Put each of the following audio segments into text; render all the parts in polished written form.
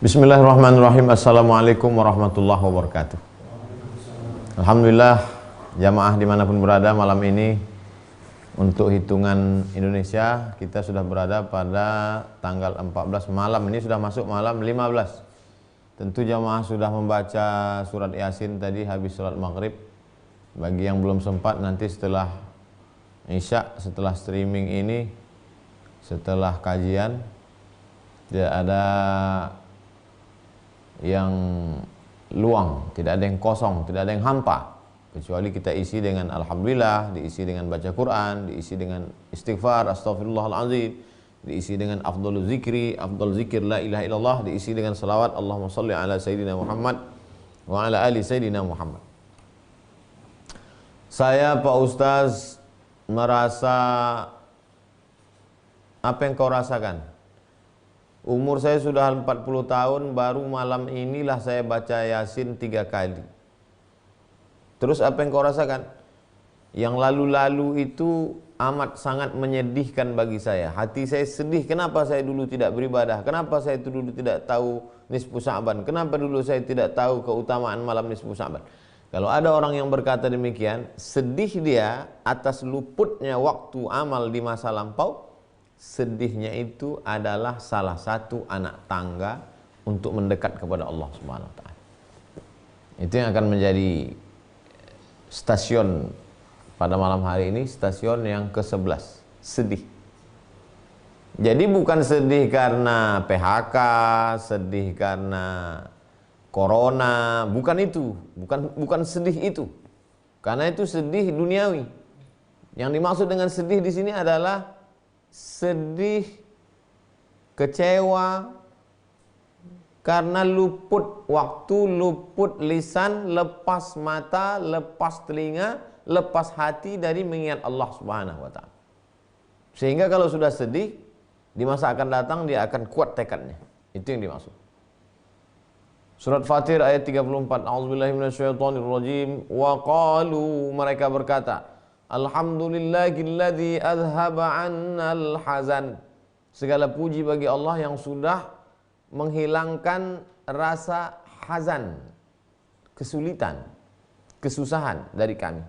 Bismillahirrahmanirrahim. Assalamualaikum warahmatullahi wabarakatuh. Alhamdulillah, jamaah dimanapun berada malam ini, untuk hitungan Indonesia kita sudah berada pada tanggal 14 malam. Ini sudah masuk malam 15. Tentu jamaah sudah membaca surat Yasin tadi habis sholat maghrib. Bagi yang belum sempat, nanti setelah Isya, setelah streaming ini, setelah kajian, tidak ada yang luang, tidak ada yang kosong, tidak ada yang hampa, kecuali kita isi dengan alhamdulillah, diisi dengan baca Quran, diisi dengan istighfar, astaghfirullahaladzim, diisi dengan afdhalul zikri, afdhal zikir la ilaha illallah, diisi dengan salawat Allahumma salli ala sayyidina Muhammad wa ala ali sayyidina Muhammad. Saya Pak Ustaz merasa apa yang kau rasakan? Umur saya sudah 40 tahun, baru malam inilah saya baca Yasin 3 kali. Terus apa yang kau rasakan? Yang lalu-lalu itu amat sangat menyedihkan bagi saya. Hati saya sedih, kenapa saya dulu tidak beribadah? Kenapa saya dulu tidak tahu nisfu Sya'ban? Kenapa dulu saya tidak tahu keutamaan malam nisfu Sya'ban? Kalau ada orang yang berkata demikian, sedih dia atas luputnya waktu amal di masa lampau. Sedihnya itu adalah salah satu anak tangga untuk mendekat kepada Allah Subhanahu wa taala. Itu yang akan menjadi stasiun pada malam hari ini, stasiun yang ke-11, sedih. Jadi bukan sedih karena PHK, sedih karena corona, bukan itu, bukan sedih itu. Karena itu sedih duniawi. Yang dimaksud dengan sedih di sini adalah sedih, kecewa karena luput waktu, luput lisan, lepas mata, lepas telinga, lepas hati dari mengingat Allah Subhanahu wa taala. Sehingga kalau sudah sedih, di masa akan datang dia akan kuat tekadnya. Itu yang dimaksud. Surat Fatir ayat 34. A'udzubillahi minasyaitonirrajim. Wa qalu, mereka berkata, alhamdulillahilladzi adhaba 'annal hazan. Segala puji bagi Allah yang sudah menghilangkan rasa hazan, kesulitan, kesusahan dari kami.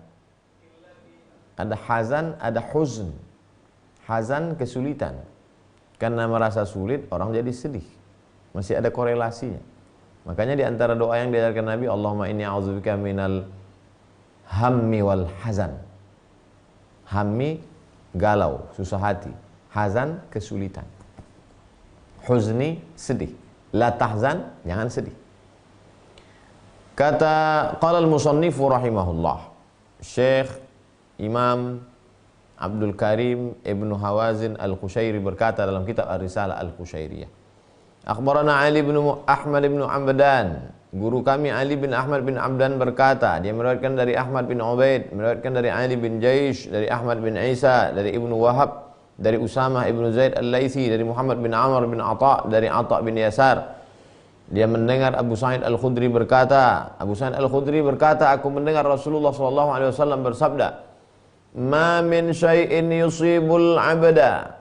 Ada hazan, ada huzn. Hazan kesulitan. Karena merasa sulit orang jadi sedih. Masih ada korelasinya. Makanya di antara doa yang diajarkan Nabi, Allahumma inni a'udzubika minal hammi wal hazan. Hammi, galau, susah hati. Hazan, kesulitan. Huzni, sedih. La tahzan, jangan sedih. Kata qala al-musannifu rahimahullah, Syekh Imam Abdul Karim Ibnu Hawazin Al-Qushairi berkata dalam kitab Ar-Risalah Al-Qushairiyah, akhbarana Ali bin Ahmad bin Abdan, guru kami Ali bin Ahmad bin Abdan berkata, dia meriwayatkan dari Ahmad bin Ubaid, meriwayatkan dari Ali bin Jaish, dari Ahmad bin Isa, dari Ibnu Wahab, dari Usamah ibnu Zaid Al-Laitsi, dari Muhammad bin Amr bin Atha, dari Atha bin Yasar. Dia mendengar Abu Sa'id Al-Khudri berkata, Abu Sa'id Al-Khudri berkata, aku mendengar Rasulullah SAW bersabda, ma min syai'in yusibul abda,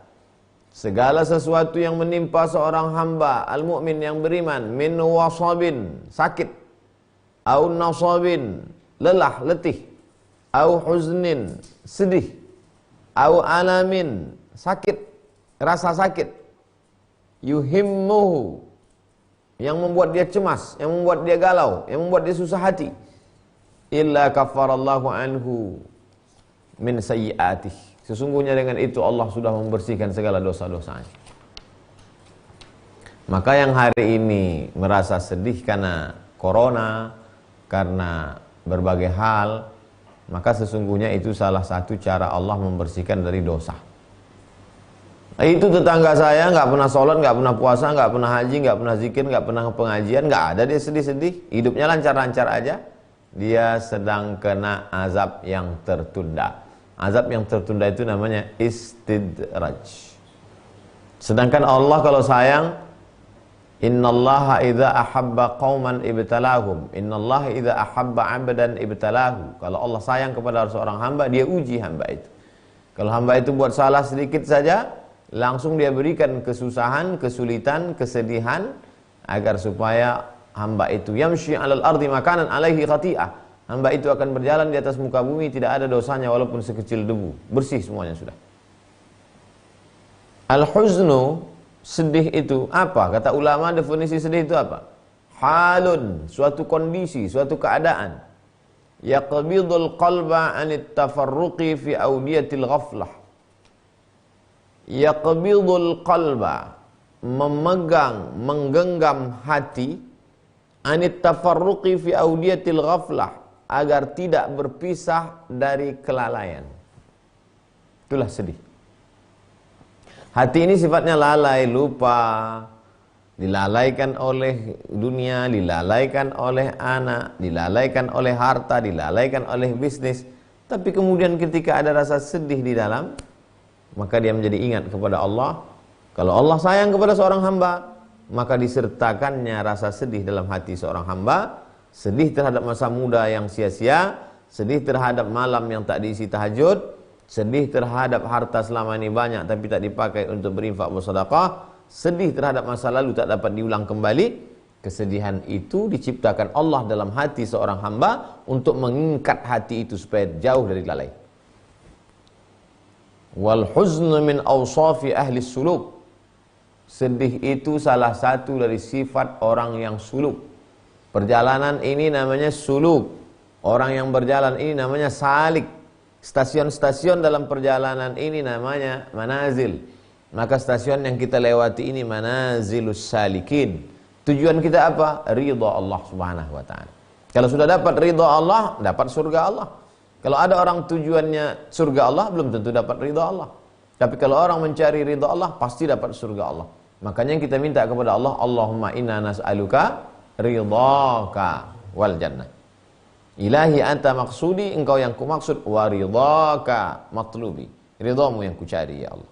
segala sesuatu yang menimpa seorang hamba al-mu'min yang beriman, min wasabin, sakit, au nasabin, lelah, letih, au huznin, sedih, au alamin, sakit, rasa sakit, yuhimmuhu, yang membuat dia cemas, yang membuat dia galau, yang membuat dia susah hati, illa kaffarallahu anhu min sayyi'atih, sesungguhnya dengan itu Allah sudah membersihkan segala dosa-dosanya. Maka yang hari ini merasa sedih karena corona, karena berbagai hal, maka sesungguhnya itu salah satu cara Allah membersihkan dari dosa. Itu tetangga saya nggak pernah sholat, nggak pernah puasa, nggak pernah haji, nggak pernah zikir, nggak pernah pengajian, nggak ada dia sedih-sedih, hidupnya lancar-lancar aja. Dia sedang kena azab yang tertunda. Azab yang tertunda itu namanya istidraj. Sedangkan Allah kalau sayang, innallaha idza ahabba qauman ibtalahum, innallaha idza ahabba 'abdan ibtalahu. Kalau Allah sayang kepada seorang hamba, dia uji hamba itu. Kalau hamba itu buat salah sedikit saja, langsung dia berikan kesusahan, kesulitan, kesedihan agar supaya hamba itu yamshi 'alal ardi makanan 'alaihi khati'ah. Hamba itu akan berjalan di atas muka bumi tidak ada dosanya walaupun sekecil debu, bersih semuanya sudah. Al-huznu, sedih itu apa? Kata ulama definisi sedih itu apa? Halun, suatu kondisi, suatu keadaan. Yaqbidul qalba 'anit tafarruqi fi awdiyatil ghaflah. Yaqbidul qalba, memegang, menggenggam hati, anit tafarruqi fi awdiyatil ghaflah, agar tidak berpisah dari kelalaian. Itulah sedih. Hati ini sifatnya lalai, lupa, dilalaikan oleh dunia, dilalaikan oleh anak, dilalaikan oleh harta, dilalaikan oleh bisnis. Tapi kemudian ketika ada rasa sedih di dalam, maka dia menjadi ingat kepada Allah. Kalau Allah sayang kepada seorang hamba, maka disertakannya rasa sedih dalam hati seorang hamba. Sedih terhadap masa muda yang sia-sia, sedih terhadap malam yang tak diisi tahajud, sedih terhadap harta selama ini banyak tapi tak dipakai untuk berinfak bersedekah, sedih terhadap masa lalu tak dapat diulang kembali. Kesedihan itu diciptakan Allah dalam hati seorang hamba untuk mengikat hati itu supaya jauh dari lalai. Wal huznu min awsafi ahli suluk. Sedih itu salah satu dari sifat orang yang suluk. Perjalanan ini namanya suluk. Orang yang berjalan ini namanya salik. Stasiun-stasiun dalam perjalanan ini namanya manazil. Maka stasiun yang kita lewati ini manazilus salikin. Tujuan kita apa? Ridha Allah Subhanahu wa taala. Kalau sudah dapat ridha Allah, dapat surga Allah. Kalau ada orang tujuannya surga Allah, belum tentu dapat ridha Allah. Tapi kalau orang mencari ridha Allah, pasti dapat surga Allah. Makanya kita minta kepada Allah, Allahumma inna nas'aluka ridhaka wal jannah. Ilahi anta maksudi, engkau yang ku maksud, wa ridhaka matlubi, ridhamu yang ku cari ya Allah.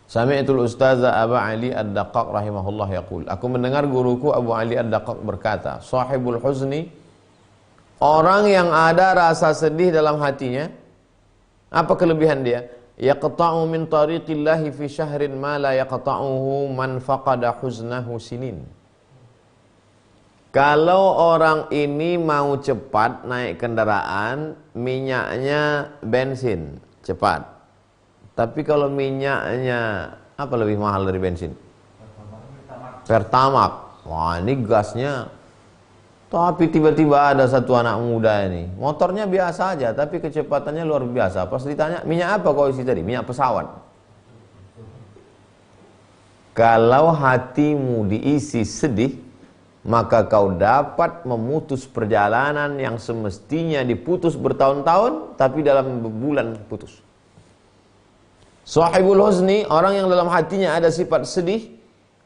Sami'tul ustaza Abu Ali Ad-Daqqaq rahimahullah yaqul, aku mendengar guruku Abu Ali Ad-Daqqaq berkata, sahibul huzni, orang yang ada rasa sedih dalam hatinya, apa kelebihan dia? Yaqta'u min tariqillahi fi syahrin ma la yaqta'uhu man faqada huznahu sinin. Kalau orang ini mau cepat naik kendaraan, minyaknya bensin, cepat. Tapi kalau minyaknya apa lebih mahal dari bensin? Pertamax. Wah, ini gasnya. Tapi tiba-tiba ada satu anak muda ini, motornya biasa aja, tapi kecepatannya luar biasa. Pas ditanya, minyak apa kau isi tadi? Minyak pesawat. Kalau hatimu diisi sedih, maka kau dapat memutus perjalanan yang semestinya diputus bertahun-tahun, tapi dalam bulan putus. Sahibul huzni, orang yang dalam hatinya ada sifat sedih,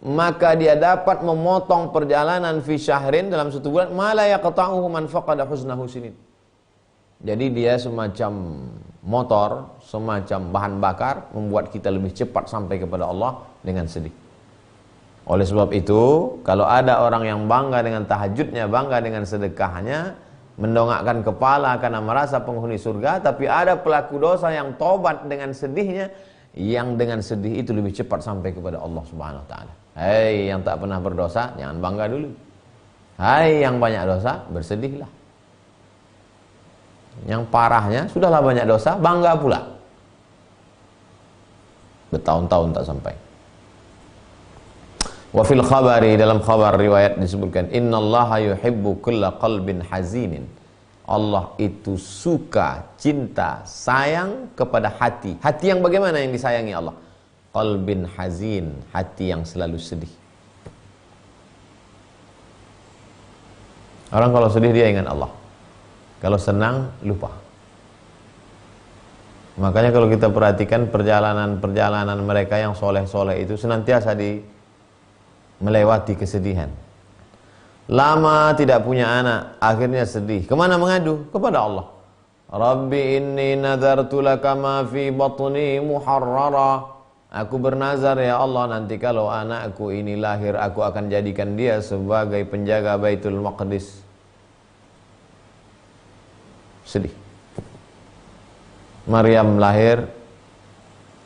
maka dia dapat memotong perjalanan fi syahrin, dalam satu bulan, ma la yaqta'uhu man faqada huznahu sinin. Jadi dia semacam motor, semacam bahan bakar, membuat kita lebih cepat sampai kepada Allah dengan sedih. Oleh sebab itu, kalau ada orang yang bangga dengan tahajudnya, bangga dengan sedekahnya, mendongakkan kepala karena merasa penghuni surga, tapi ada pelaku dosa yang tobat dengan sedihnya, yang dengan sedih itu lebih cepat sampai kepada Allah Subhanahu wa taala. Hai yang tak pernah berdosa, jangan bangga dulu. Hai yang banyak dosa, bersedihlah. Yang parahnya, sudahlah banyak dosa, bangga pula. Bertahun-tahun tak sampai. Wa fil khabari, dalam khabar riwayat disebutkan, innallaha yuhibbu kulla qalbin hazinin. Allah itu suka, cinta, sayang kepada hati. Hati yang bagaimana yang disayangi Allah? Qalbin hazin, hati yang selalu sedih. Orang kalau sedih dia ingat Allah. Kalau senang lupa. Makanya kalau kita perhatikan perjalanan-perjalanan mereka yang soleh-soleh itu senantiasa melewati kesedihan. Lama tidak punya anak, akhirnya sedih. Kemana mengadu? Kepada Allah. Rabbi inni nadartu laka ma fi batni muharrara. Aku bernazar ya Allah, nanti kalau anakku ini lahir, aku akan jadikan dia sebagai penjaga Baitul Maqdis. Sedih. Maryam lahir,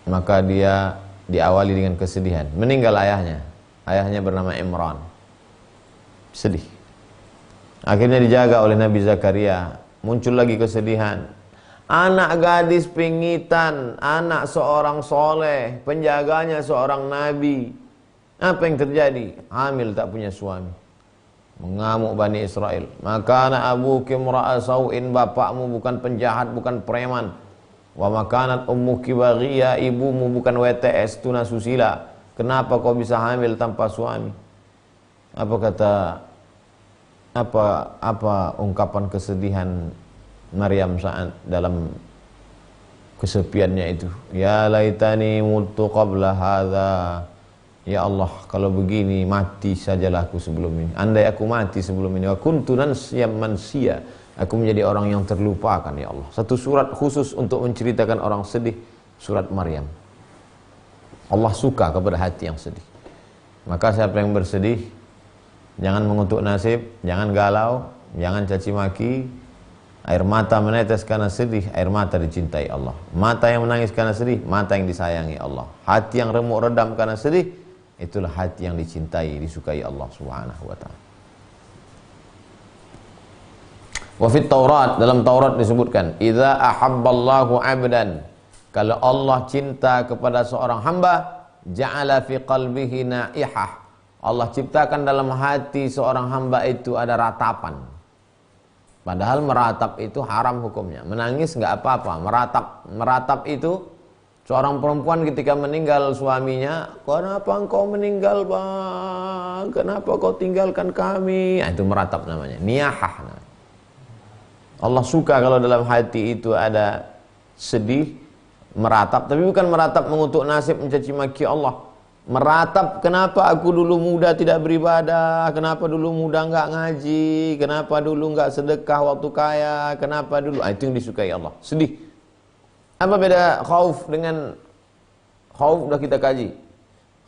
maka dia diawali dengan kesedihan. Meninggal ayahnya. Ayahnya bernama Imran. Sedih. Akhirnya dijaga oleh Nabi Zakaria. Muncul lagi kesedihan. Anak gadis pingitan, anak seorang soleh, penjaganya seorang nabi. Apa yang terjadi? Hamil, tak punya suami. Mengamuk Bani Israel. Maka anak abuki mra'a sau'in, bapakmu bukan penjahat, bukan preman. Wa makanat ummuki baghiya, ibumu bukan WTS, tuna susila. Kenapa kau bisa hamil tanpa suami? Apa ungkapan kesedihan Maryam saat dalam kesepiannya itu? Ya laitani mutu qabla hadza. Ya Allah, kalau begini mati sajalah aku sebelum ini. Andai aku mati sebelum ini, wa kuntu nasiyan mansiya. Aku menjadi orang yang terlupakan, ya Allah. Satu surat khusus untuk menceritakan orang sedih, surat Maryam. Allah suka kepada hati yang sedih. Maka siapa yang bersedih, jangan mengutuk nasib, jangan galau, jangan caci maki. Air mata menetes karena sedih, air mata dicintai Allah. Mata yang menangis karena sedih, mata yang disayangi Allah. Hati yang remuk redam karena sedih, itulah hati yang dicintai, disukai Allah Subhanahu wa ta'ala. Wa fit Taurat, dalam Taurat disebutkan, idza ahabballahu 'abdan, kalau Allah cinta kepada seorang hamba, ja'ala fi qalbihi naihah. Allah ciptakan dalam hati seorang hamba itu ada ratapan. Padahal meratap itu haram hukumnya. Menangis nggak apa-apa. Meratap itu seorang perempuan ketika meninggal suaminya, kenapa engkau meninggal bang? Kenapa kau tinggalkan kami? Nah, itu meratap namanya. Niyahah namanya. Allah suka kalau dalam hati itu ada sedih, meratap. Tapi bukan meratap mengutuk nasib, mencaci maki Allah. Meratap, kenapa aku dulu muda tidak beribadah, kenapa dulu muda nggak ngaji, kenapa dulu nggak sedekah waktu kaya, kenapa dulu, itu yang disukai Allah. Sedih. Apa beda khauf dengan khauf? Sudah kita kaji.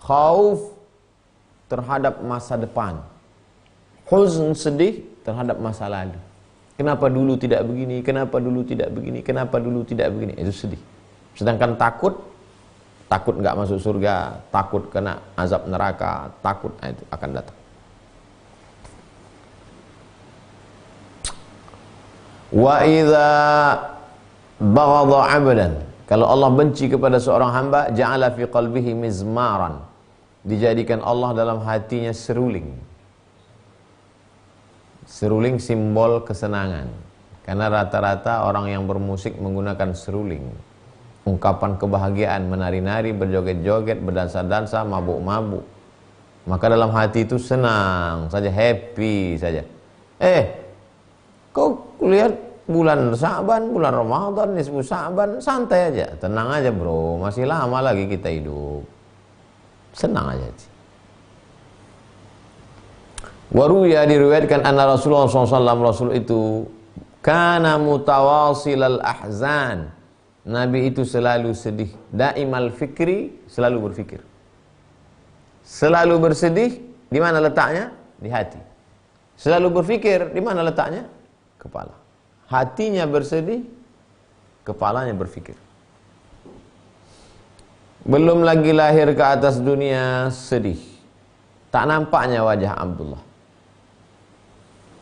Khauf terhadap masa depan, huzn, sedih terhadap masa lalu. Kenapa dulu tidak begini, kenapa dulu tidak begini, kenapa dulu tidak begini, itu sedih. Sedangkan takut nggak masuk surga, takut kena azab neraka, takut itu akan datang. Wa idza baghadha 'abdan, kalau Allah benci kepada seorang hamba, ja'ala fi qalbihi mizmaran, dijadikan Allah dalam hatinya seruling. Seruling simbol kesenangan, karena rata-rata orang yang bermusik menggunakan seruling. Ungkapan kebahagiaan, menari-nari, berjoget-joget, berdansa-dansa, mabuk-mabuk. Maka dalam hati itu senang saja, happy saja. Kau lihat bulan Sa'ban, bulan Ramadan, nisfu Sa'ban, santai aja, tenang aja bro, masih lama lagi kita hidup. Senang aja. Waruya, diriwayatkan anna Rasulullah SAW, Rasul itu kana mutawasilal ahzan, Nabi itu selalu sedih, daimal fikri, selalu berfikir. Selalu bersedih, di mana letaknya? Di hati. Selalu berfikir, di mana letaknya? Kepala. Hatinya bersedih, kepalanya berfikir. Belum lagi lahir ke atas dunia, sedih. Tak nampaknya wajah Abdullah.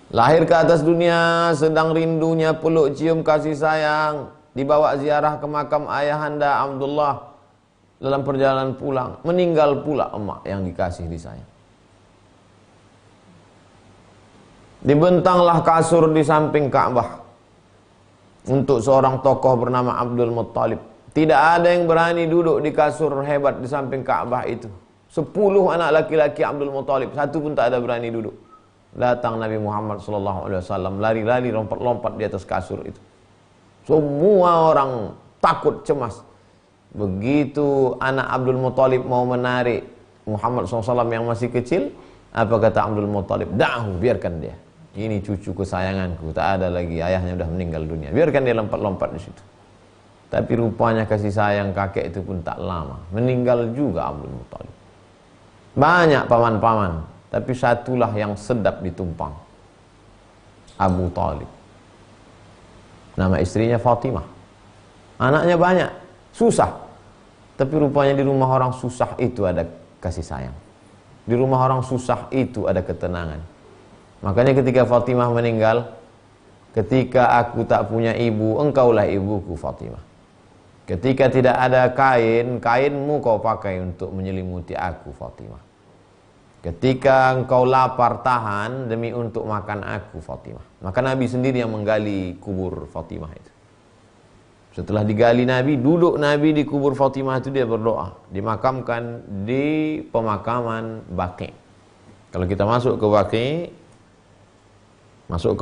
Lahir ke atas dunia, sedang rindunya peluk cium kasih sayang, dibawa ziarah ke makam ayahanda Abdullah. Dalam perjalanan pulang, meninggal pula emak yang dikasih disayang. Dibentanglah kasur di samping Ka'bah untuk seorang tokoh bernama Abdul Muttalib. Tidak ada yang berani duduk di kasur hebat di samping Ka'bah itu. 10 anak laki-laki Abdul Muttalib, satu pun tak ada berani duduk. Datang Nabi Muhammad SAW, lari-lari, lompat-lompat di atas kasur itu. Semua orang takut, cemas. Begitu anak Abdul Muttalib mau menarik Muhammad SAW yang masih kecil, apa kata Abdul Muttalib? Da'hu, biarkan dia. Ini cucu kesayanganku, tak ada lagi, ayahnya sudah meninggal dunia. Biarkan dia lompat-lompat di situ. Tapi rupanya kasih sayang kakek itu pun tak lama, meninggal juga Abdul Muttalib. Banyak paman-paman, tapi satulah yang sedap ditumpang, Abu Talib. Nama istrinya Fatimah. Anaknya banyak, susah. Tapi rupanya di rumah orang susah itu ada kasih sayang. Di rumah orang susah itu ada ketenangan. Makanya ketika Fatimah meninggal, ketika aku tak punya ibu, engkaulah ibuku Fatimah. Ketika tidak ada kain, kainmu kau pakai untuk menyelimuti aku Fatimah. Ketika engkau lapar, tahan demi untuk makan aku Fatimah. Maka Nabi sendiri yang menggali kubur Fatimah itu. Setelah digali Nabi, duduk Nabi di kubur Fatimah itu, dia berdoa. Dimakamkan di pemakaman Baqi. Kalau kita masuk ke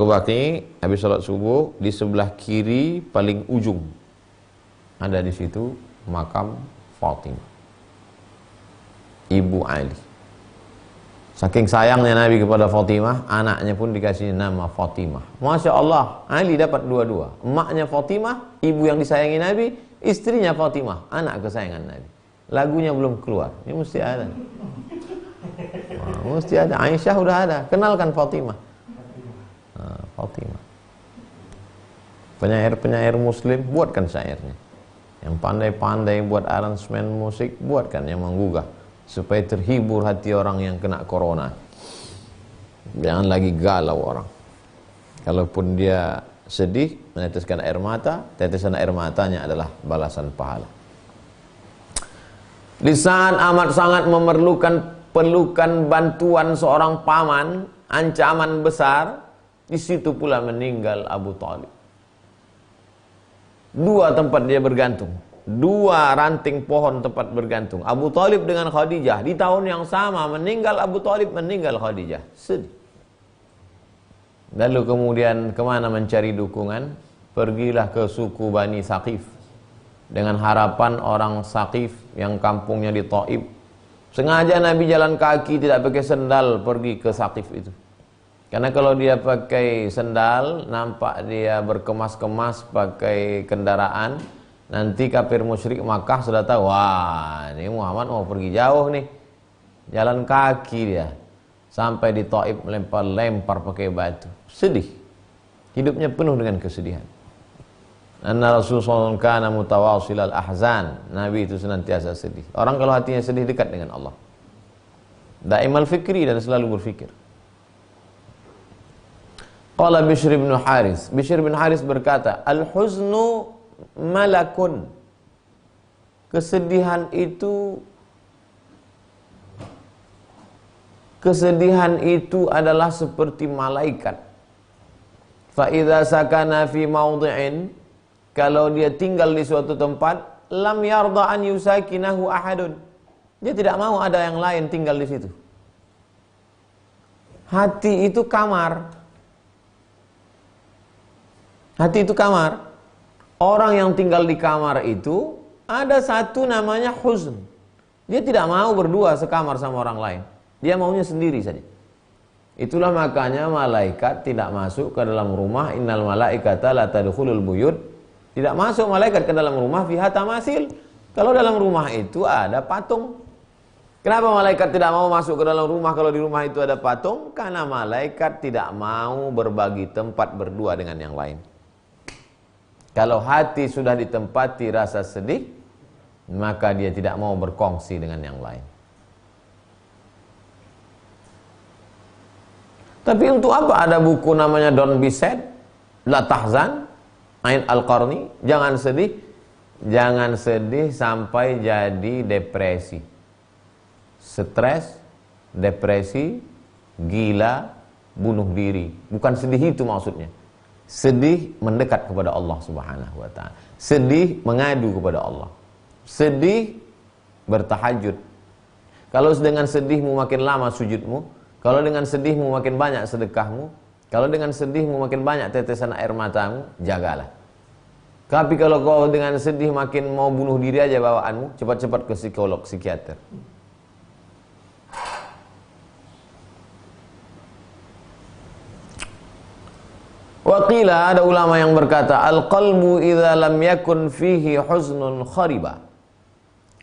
Baqi, habis salat subuh, di sebelah kiri paling ujung ada di situ makam Fatimah, ibu Ali. Saking sayangnya Nabi kepada Fatimah, anaknya pun dikasih nama Fatimah. Masya Allah, Ali dapat dua-dua. Emaknya Fatimah, ibu yang disayangi Nabi, istrinya Fatimah, anak kesayangan Nabi. Lagunya belum keluar, ini mesti ada. Wah, mesti ada. Aisyah udah ada, kenalkan Fatimah. Nah, Fatimah. Penyair-penyair Muslim buatkan syairnya. Yang pandai-pandai buat aransemen musik, buatkan yang menggugah, supaya terhibur hati orang yang kena corona. Jangan lagi galau orang. Kalaupun dia sedih, meneteskan air mata, tetesan air matanya adalah balasan pahala. Di saat amat sangat memerlukan pelukan bantuan seorang paman, ancaman besar, di situ pula meninggal Abu Thalib. Dua tempat dia bergantung, dua ranting pohon tempat bergantung. Abu Thalib dengan Khadijah di tahun yang sama, meninggal Abu Thalib, meninggal Khadijah. Sedih. Lalu kemudian kemana mencari dukungan? Pergilah ke suku Bani Saqif, dengan harapan orang Saqif yang kampungnya di Taif. Sengaja Nabi jalan kaki, tidak pakai sendal, pergi ke Saqif itu. Karena kalau dia pakai sendal, nampak dia berkemas-kemas pakai kendaraan, nanti kafir musyrik Makkah sudah tahu, wah ini Muhammad mau pergi jauh nih. Jalan kaki dia sampai di Taif, lempar-lempar pakai batu. Sedih. Hidupnya penuh dengan kesedihan. Anna Rasulullah kana mutawasilal ahzan. Nabi itu senantiasa sedih. Orang kalau hatinya sedih dekat dengan Allah. Daimal fikri, dan selalu berfikir. Qala Bishr bin Haris. Bishr bin Haris berkata, al-huznu malakun. Kesedihan itu adalah seperti malaikat. Fa idza sakana fi mawdhi'in, kalau dia tinggal di suatu tempat, lam yarda an yusakinahu ahadun. Dia tidak mau ada yang lain tinggal di situ. Hati itu kamar. Hati itu kamar. Orang yang tinggal di kamar itu ada satu namanya huzn. Dia tidak mau berdua sekamar sama orang lain. Dia maunya sendiri saja. Itulah makanya malaikat tidak masuk ke dalam rumah. Innal malaikata la tadkhulul buyut. Tidak masuk malaikat ke dalam rumah fiha tamasil. Kalau dalam rumah itu ada patung. Kenapa malaikat tidak mau masuk ke dalam rumah kalau di rumah itu ada patung? Karena malaikat tidak mau berbagi tempat berdua dengan yang lain. Kalau hati sudah ditempati rasa sedih, maka dia tidak mau berkongsi dengan yang lain. Tapi untuk apa ada buku namanya Don't Be Sad, La Tahzan, Ain Al-Qarni? Jangan sedih. Jangan sedih sampai jadi depresi. Stres, depresi, gila, bunuh diri. Bukan sedih itu maksudnya. Sedih mendekat kepada Allah Subhanahu wa ta'ala. Sedih mengadu kepada Allah. Sedih bertahajud. Kalau dengan sedihmu makin lama sujudmu, kalau dengan sedihmu makin banyak sedekahmu, kalau dengan sedihmu makin banyak tetesan air matamu, jagalah. Tapi kalau kau dengan sedih makin mau bunuh diri aja bawaanmu, cepat-cepat ke psikolog, psikiater. Waqila, ada ulama yang berkata, al-qalbu idza lam yakun fihi huznun khariba.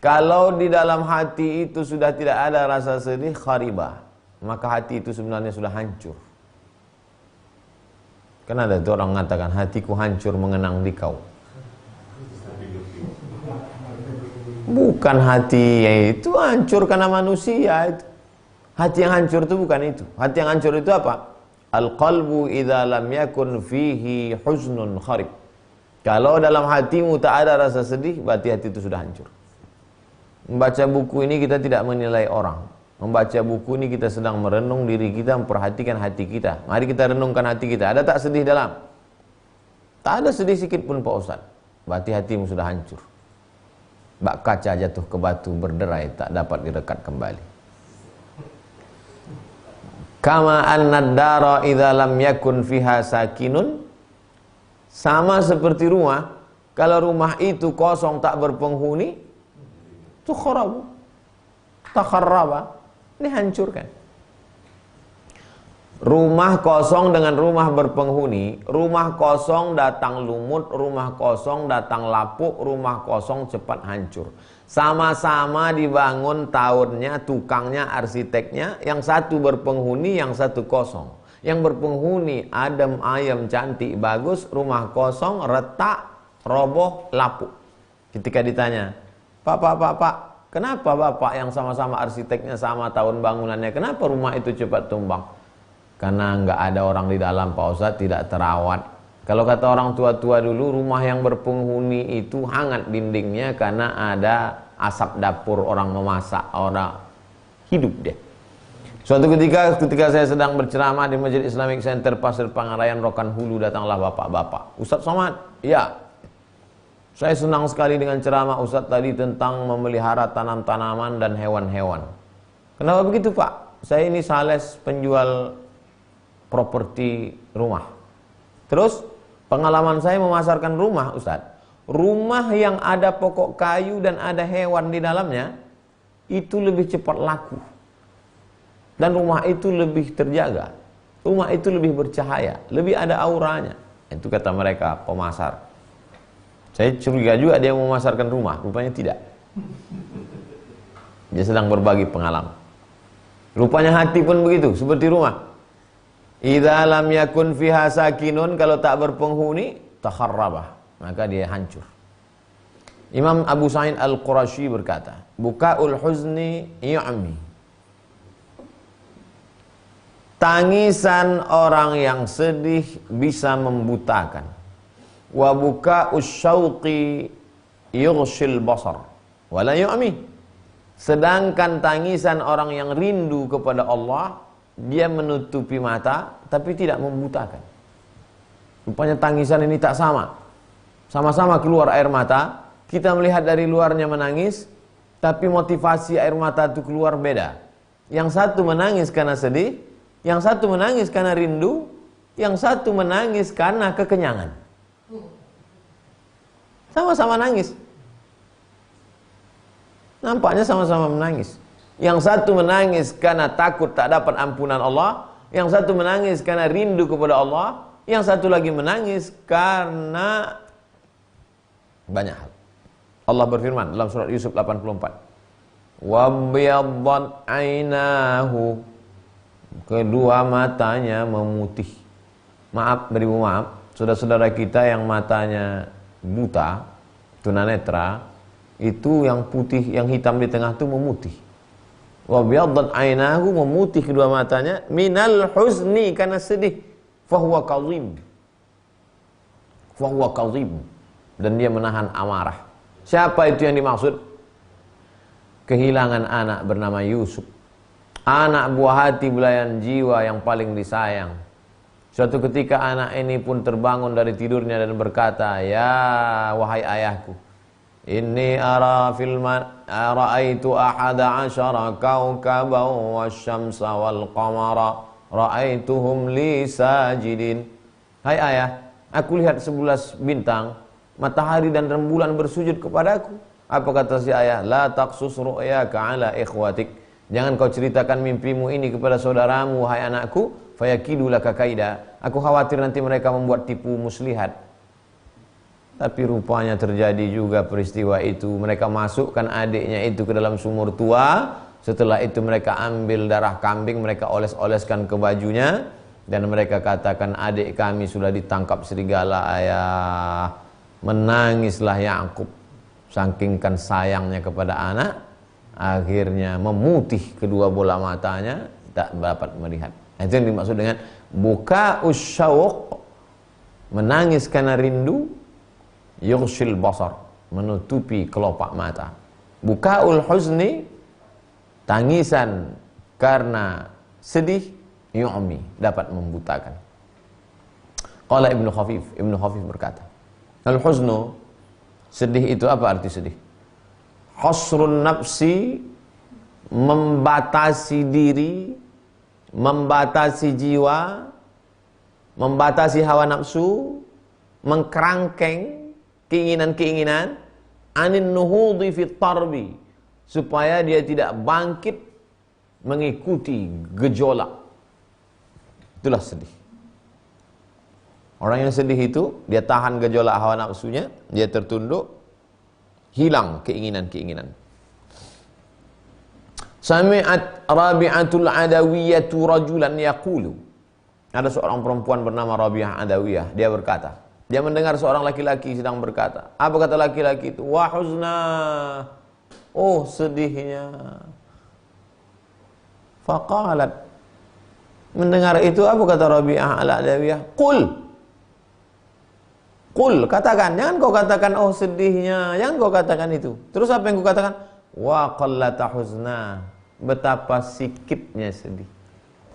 Kalau di dalam hati itu sudah tidak ada rasa sedih, khariba, maka hati itu sebenarnya sudah hancur. Kan ada tuh orang mengatakan, hatiku hancur mengenang di kau. Bukan hati itu hancur karena manusia itu. Hati yang hancur itu bukan itu. Hati yang hancur itu apa? Al-qalbu idza lam yakun fihi huznun kharib. Kalau dalam hatimu tak ada rasa sedih, berarti hati itu sudah hancur. Membaca buku ini kita tidak menilai orang. Membaca buku ini kita sedang merenung diri kita, memperhatikan hati kita. Mari kita renungkan hati kita. Ada tak sedih dalam? Tak ada sedih sedikit pun Pak Ustaz. Berarti hatimu sudah hancur. Bak kaca jatuh ke batu berderai tak dapat direkat kembali. Kama annad dara idza lam yakun fiha sakinun. Sama seperti rumah, kalau rumah itu kosong tak berpenghuni, itu kharabu. Takharraba. Ini hancurkan. Rumah kosong dengan rumah berpenghuni, rumah kosong datang lumut, rumah kosong datang lapuk, rumah kosong cepat hancur. Sama-sama dibangun tahunnya, tukangnya, arsiteknya, yang satu berpenghuni, yang satu kosong. Yang berpenghuni adem, ayem, cantik, bagus, rumah kosong, retak, roboh, lapuk. Ketika ditanya, Pak, kenapa Bapak yang sama-sama arsiteknya sama tahun bangunannya, kenapa rumah itu cepat tumbang? Karena nggak ada orang di dalam Pak Ustadz, tidak terawat. Kalau kata orang tua-tua dulu, rumah yang berpenghuni itu hangat dindingnya karena ada asap dapur orang memasak, orang hidup dia. Suatu ketika saya sedang berceramah di Masjid Islamic Center Pasir Pangarayan, Rokan Hulu, datanglah bapak-bapak. Ustadz Somad, ya. Saya senang sekali dengan ceramah Ustadz tadi tentang memelihara tanam-tanaman dan hewan-hewan. Kenapa begitu Pak? Saya ini sales penjual properti rumah. Terus pengalaman saya memasarkan rumah Ustadz. Rumah yang ada pokok kayu dan ada hewan di dalamnya itu lebih cepat laku. Dan rumah itu lebih terjaga. Rumah itu lebih bercahaya, lebih ada auranya. Itu kata mereka pemasar. Saya curiga juga dia mau memasarkan rumah, rupanya tidak. Dia sedang berbagi pengalaman. Rupanya hati pun begitu, seperti rumah. Idza lam yakun fiha sakinun, kalau tak berpenghuni, takharrabah, maka dia hancur. Imam Abu Sa'id Al-Qurashi berkata, bukaul huzni yu'mi. Tangisan orang yang sedih bisa membutakan. Wa buka'us syauqi yughshil basar wala yu'mi. Sedangkan tangisan orang yang rindu kepada Allah, dia menutupi mata tapi tidak membutakan. Rupanya tangisan ini tak sama. Sama-sama keluar air mata, kita melihat dari luarnya menangis, tapi motivasi air mata itu keluar beda. Yang satu menangis karena sedih, yang satu menangis karena rindu, yang satu menangis karena kekenyangan. Sama-sama nangis. Nampaknya sama-sama menangis. Yang satu menangis karena takut tak dapat ampunan Allah, yang satu menangis karena rindu kepada Allah, yang satu lagi menangis karena banyak hal. Allah berfirman dalam surat Yusuf 84. Wa biyaddat ainahu, kedua matanya memutih. Maaf, beribu maaf, saudara-saudara kita yang matanya buta, tunanetra, itu yang putih, yang hitam di tengah itu memutih. Wa biyaddat ainahu, memutih kedua matanya, minal huzni, karena sedih. Fahuwa kadhim. Fahuwa kadhim. Dan dia menahan amarah. Siapa itu yang dimaksud? Kehilangan anak bernama Yusuf. Anak buah hati belayan jiwa yang paling disayang. Suatu ketika anak ini pun terbangun dari tidurnya dan berkata, ya wahai ayahku, inni ara ra'aitu ahada asyara kawkaban wasyamsa wal qamara ra'aituhum li sajidin. Hai ayah, aku lihat 11 bintang, matahari dan rembulan bersujud kepadaku. Apa kata si ayah? La taqsus ru'yaka ala ikhwatik. Jangan kau ceritakan mimpimu ini kepada saudaramu, hai anakku. Fayakidu laka kaida. Aku khawatir nanti mereka membuat tipu muslihat. Tapi rupanya terjadi juga peristiwa itu. Mereka masukkan adiknya itu ke dalam sumur tua. Setelah itu mereka ambil darah kambing, mereka oles-oleskan ke bajunya. Dan mereka katakan, adik kami sudah ditangkap serigala ayah. Menangislah Yakub. Saking sayangnya kepada anak, akhirnya memutih kedua bola matanya, tak dapat melihat. Itu yang dimaksud dengan buka usyauq, menangis karena rindu, yughshil basar, menutupi kelopak mata. Bukaul huzni, tangisan karena sedih, yu'mi, dapat membutakan. Qala Ibnu Khafif berkata, al-huznu, sedih itu apa arti sedih? Hasrun nafsi, membatasi diri, membatasi jiwa, membatasi hawa nafsu, mengkerangkeng keinginan-keinginan, anin nuhudi fit tarbi, supaya dia tidak bangkit mengikuti gejolak. Itulah sedih. Orang yang sedih itu, dia tahan gejolak hawa nafsunya, dia tertunduk, hilang keinginan-keinginan. Sami'at Rabi'atul Adawiyatu rajulan yaqulu. Ada seorang perempuan bernama Rabi'ah Adawiyah, dia berkata, dia mendengar seorang laki-laki sedang berkata. Apa kata laki-laki itu? Wa huzna, oh sedihnya. Faqalat, mendengar itu apa kata Rabi'ah Al-Adawiyah? Qul, katakan, jangan kau katakan oh sedihnya, jangan kau katakan itu. Terus apa yang kau katakan? Wa qallata huzna, betapa sikitnya sedih,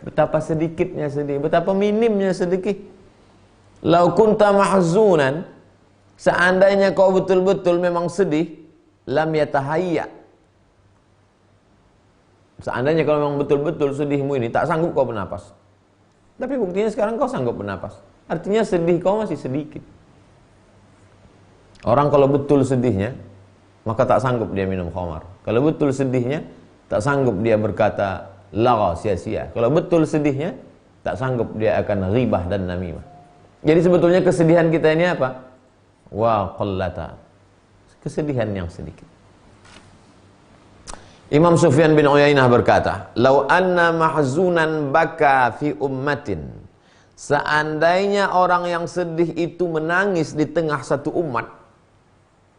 betapa sedikitnya sedih, betapa minimnya sedih. Lau kunta mahzunan, seandainya kau betul-betul memang sedih, lam yatahayya, seandainya kau memang betul-betul sedihmu ini tak sanggup kau bernapas. Tapi buktinya sekarang kau sanggup bernapas, artinya sedih kau masih sedikit. Orang kalau betul sedihnya, maka tak sanggup dia minum khamar. Kalau betul sedihnya, tak sanggup dia berkata lagha, sia-sia. Kalau betul sedihnya, tak sanggup dia akan ghibah dan namimah. Jadi sebetulnya kesedihan kita ini apa? Wa qallata, kesedihan yang sedikit. Imam Sufyan bin Uyainah berkata, "Lau anna mahzunan baka fi ummatin." Seandainya orang yang sedih itu menangis di tengah satu umat.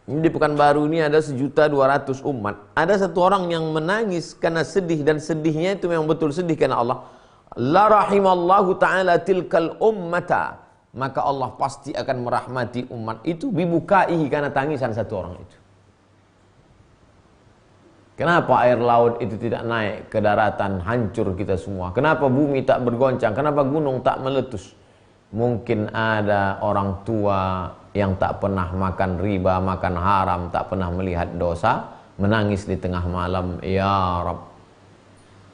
Ini di Pekanbaru ini ada 1.200.000 umat. Ada satu orang yang menangis karena sedih, dan sedihnya itu memang betul sedih karena Allah. La rahimallahu ta'ala tilkal ummata. Maka Allah pasti akan merahmati umat itu bibukaihi, karena tangisan satu orang itu. Kenapa air laut itu tidak naik ke daratan, hancur kita semua? Kenapa bumi tak bergoncang? Kenapa gunung tak meletus? Mungkin ada orang tua yang tak pernah makan riba, makan haram, tak pernah melihat dosa, menangis di tengah malam, ya Rabb,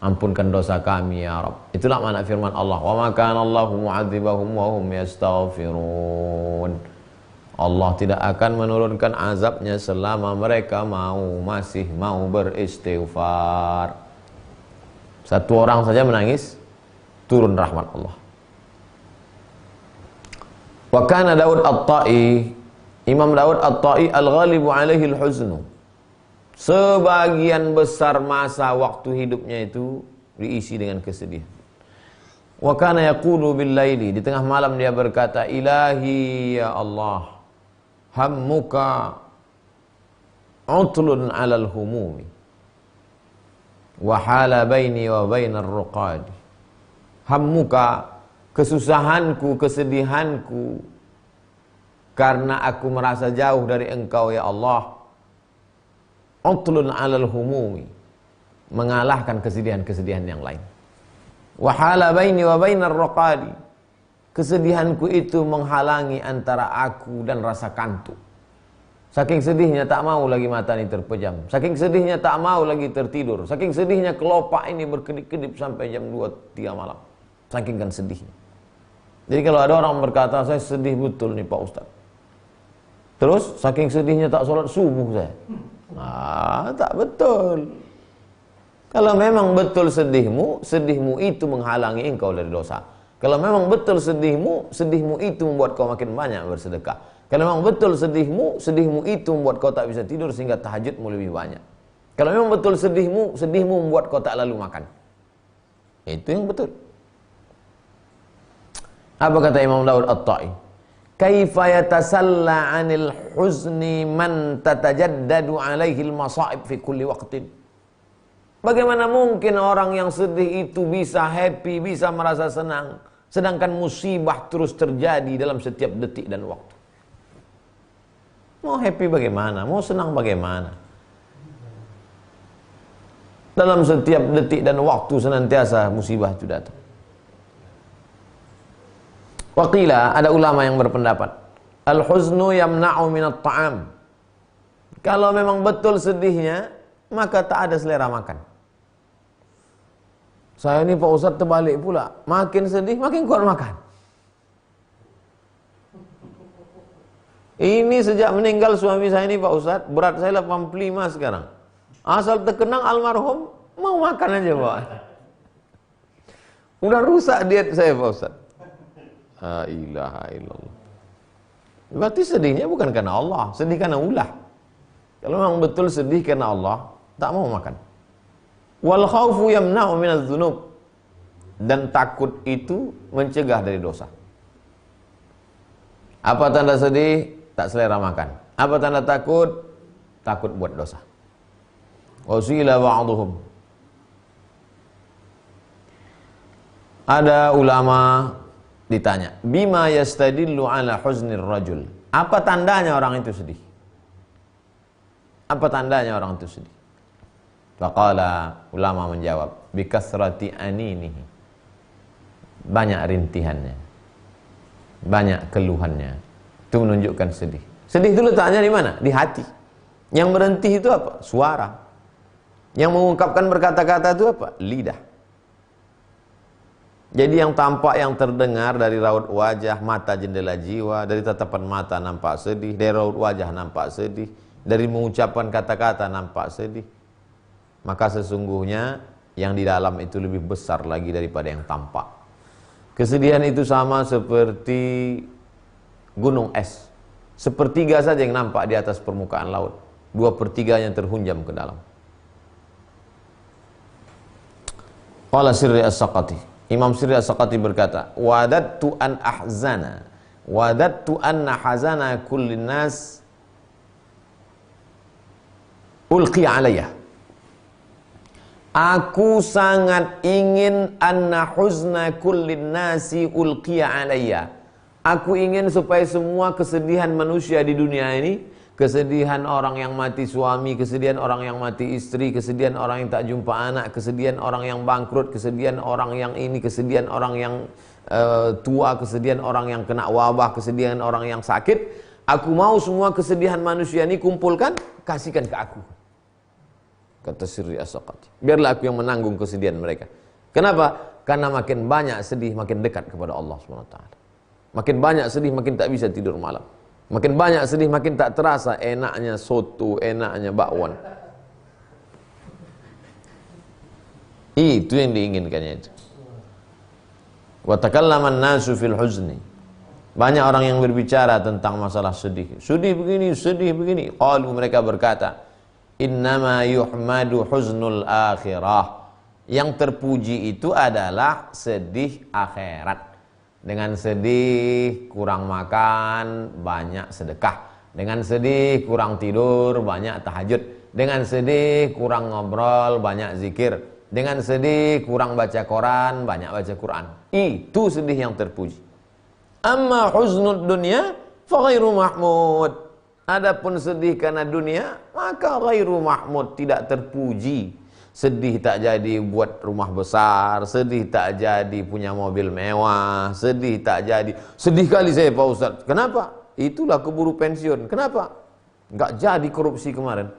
ampunkan dosa kami ya Rabb. Itulah makna firman Allah, wa ma kana Allahu mu'adzibahum wa hum yastaghfirun. Allah tidak akan menurunkan azabnya selama mereka masih mau beristighfar. Satu orang saja menangis, turun rahmat Allah. Wa kana Daud At-Ta'i, Imam Daud At-Ta'i al-ghalibu alaihi al-huznu. Sebagian besar masa waktu hidupnya itu diisi dengan kesedihan. Wa kana yaqulu bil laili, di tengah malam dia berkata, Ilahi ya Allah, hammuka utlun 'alal humumi wa hala baini wa bainar ruqadi. Hammuka, kesusahanku, kesedihanku, karena aku merasa jauh dari Engkau ya Allah. Utlun 'alal humumi, mengalahkan kesedihan-kesedihan yang lain. Wa hala baini wa bainar ruqadi, kesedihanku itu menghalangi antara aku dan rasa kantuk. Saking sedihnya tak mau lagi mata ini terpejam, saking sedihnya tak mau lagi tertidur, saking sedihnya kelopak ini berkedip-kedip sampai jam 2-3 malam. Saking kan sedihnya. Jadi kalau ada orang berkata, saya sedih betul nih Pak Ustaz, terus saking sedihnya tak sholat subuh saya, tak betul. Kalau memang betul sedihmu, sedihmu itu menghalangi engkau dari dosa. Kalau memang betul sedihmu, sedihmu itu membuat kau makin banyak bersedekah. Kalau memang betul sedihmu, sedihmu itu membuat kau tak bisa tidur sehingga tahajudmu lebih banyak. Kalau memang betul sedihmu, sedihmu membuat kau tak lalu makan. Itu yang betul. Apa kata Imam Daud At-Ta'i? Kaifa yatasalla 'anil huzni man tatajaddadu 'alaihi al-masa'ib fi kulli waqtin. Bagaimana mungkin orang yang sedih itu bisa happy, bisa merasa senang, sedangkan musibah terus terjadi dalam setiap detik dan waktu. Mau happy bagaimana? Mau senang bagaimana? Dalam setiap detik dan waktu senantiasa musibah itu datang. Waqila, ada ulama yang berpendapat, al-huznu yamna'u minat ta'am. Kalau memang betul sedihnya, maka tak ada selera makan. Saya ini Pak Ustadz terbalik pula, makin sedih makin kuat makan. Ini sejak meninggal suami saya ini Pak Ustadz, berat saya 85 sekarang. Asal terkenang almarhum, mau makan aja Pak. Udah rusak diet saya Pak Ustadz. La ilaha illallah. Berarti sedihnya bukan karena Allah, sedih karena ulah. Kalau memang betul sedih karena Allah, tak mau makan. Wal khaufu yamna'u minadz dzunub. Dan takut itu mencegah dari dosa. Apa tanda sedih? Tak selera makan. Apa tanda takut? Takut buat dosa. Wasila ba'duhum. Ada ulama ditanya, bima yastadillu ala huznir rajul. Apa tandanya orang itu sedih? Apa tandanya orang itu sedih? Faqala, ulama menjawab, bikasrati aninihi. Banyak rintihannya, banyak keluhannya. Itu menunjukkan sedih. Sedih itu letaknya di mana? Di hati. Yang berhenti itu apa? Suara. Yang mengungkapkan berkata-kata itu apa? Lidah. Jadi yang tampak, yang terdengar dari raut wajah, mata jendela jiwa, dari tatapan mata nampak sedih, dari raut wajah nampak sedih, dari mengucapkan kata-kata nampak sedih. Maka sesungguhnya yang di dalam itu lebih besar lagi daripada yang tampak. Kesedihan itu sama seperti gunung es. Sepertiga saja yang nampak di atas permukaan laut, 2/3 terhunjam ke dalam. Qala Sirri As-Saqati, Imam Sirri As-Saqati berkata, wadattu an ahzana, wadattu anna hazana kullin nas ulqi alayya. Aku sangat ingin anna huzna kullin nasi ulqi alayya. Aku ingin supaya semua kesedihan manusia di dunia ini, kesedihan orang yang mati suami, kesedihan orang yang mati istri, kesedihan orang yang tak jumpa anak, kesedihan orang yang bangkrut, kesedihan orang yang ini, kesedihan orang yang tua, kesedihan orang yang kena wabah, kesedihan orang yang sakit. Aku mau semua kesedihan manusia ini kumpulkan, kasihkan ke aku. Kata Sirri As-Saqati. Biarlah aku yang menanggung kesedihan mereka. Kenapa? Karena makin banyak sedih, makin dekat kepada Allah SWT. Makin banyak sedih, makin tak bisa tidur malam. Makin banyak sedih, makin tak terasa enaknya soto, enaknya bakwan. Itu yang diinginkannya itu. Wa takallaman nasu fil huzni. Banyak orang yang berbicara tentang masalah sedih. Sedih begini, sedih begini. Qalu, mereka berkata, innama yuhmadu huznul akhirah. Yang terpuji itu adalah sedih akhirat. Dengan sedih kurang makan, banyak sedekah. Dengan sedih kurang tidur, banyak tahajud. Dengan sedih kurang ngobrol, banyak zikir. Dengan sedih kurang baca Quran, banyak baca Quran. Itu sedih yang terpuji. Amma huznud dunya fa ghairu mahmud. Adapun sedih karena dunia, maka ghairu mahmud, tidak terpuji. Sedih tak jadi buat rumah besar, sedih tak jadi punya mobil mewah, sedih tak jadi. Sedih kali saya Pak Ustadz. Kenapa? Itulah keburu pensiun. Kenapa? Enggak jadi korupsi kemarin.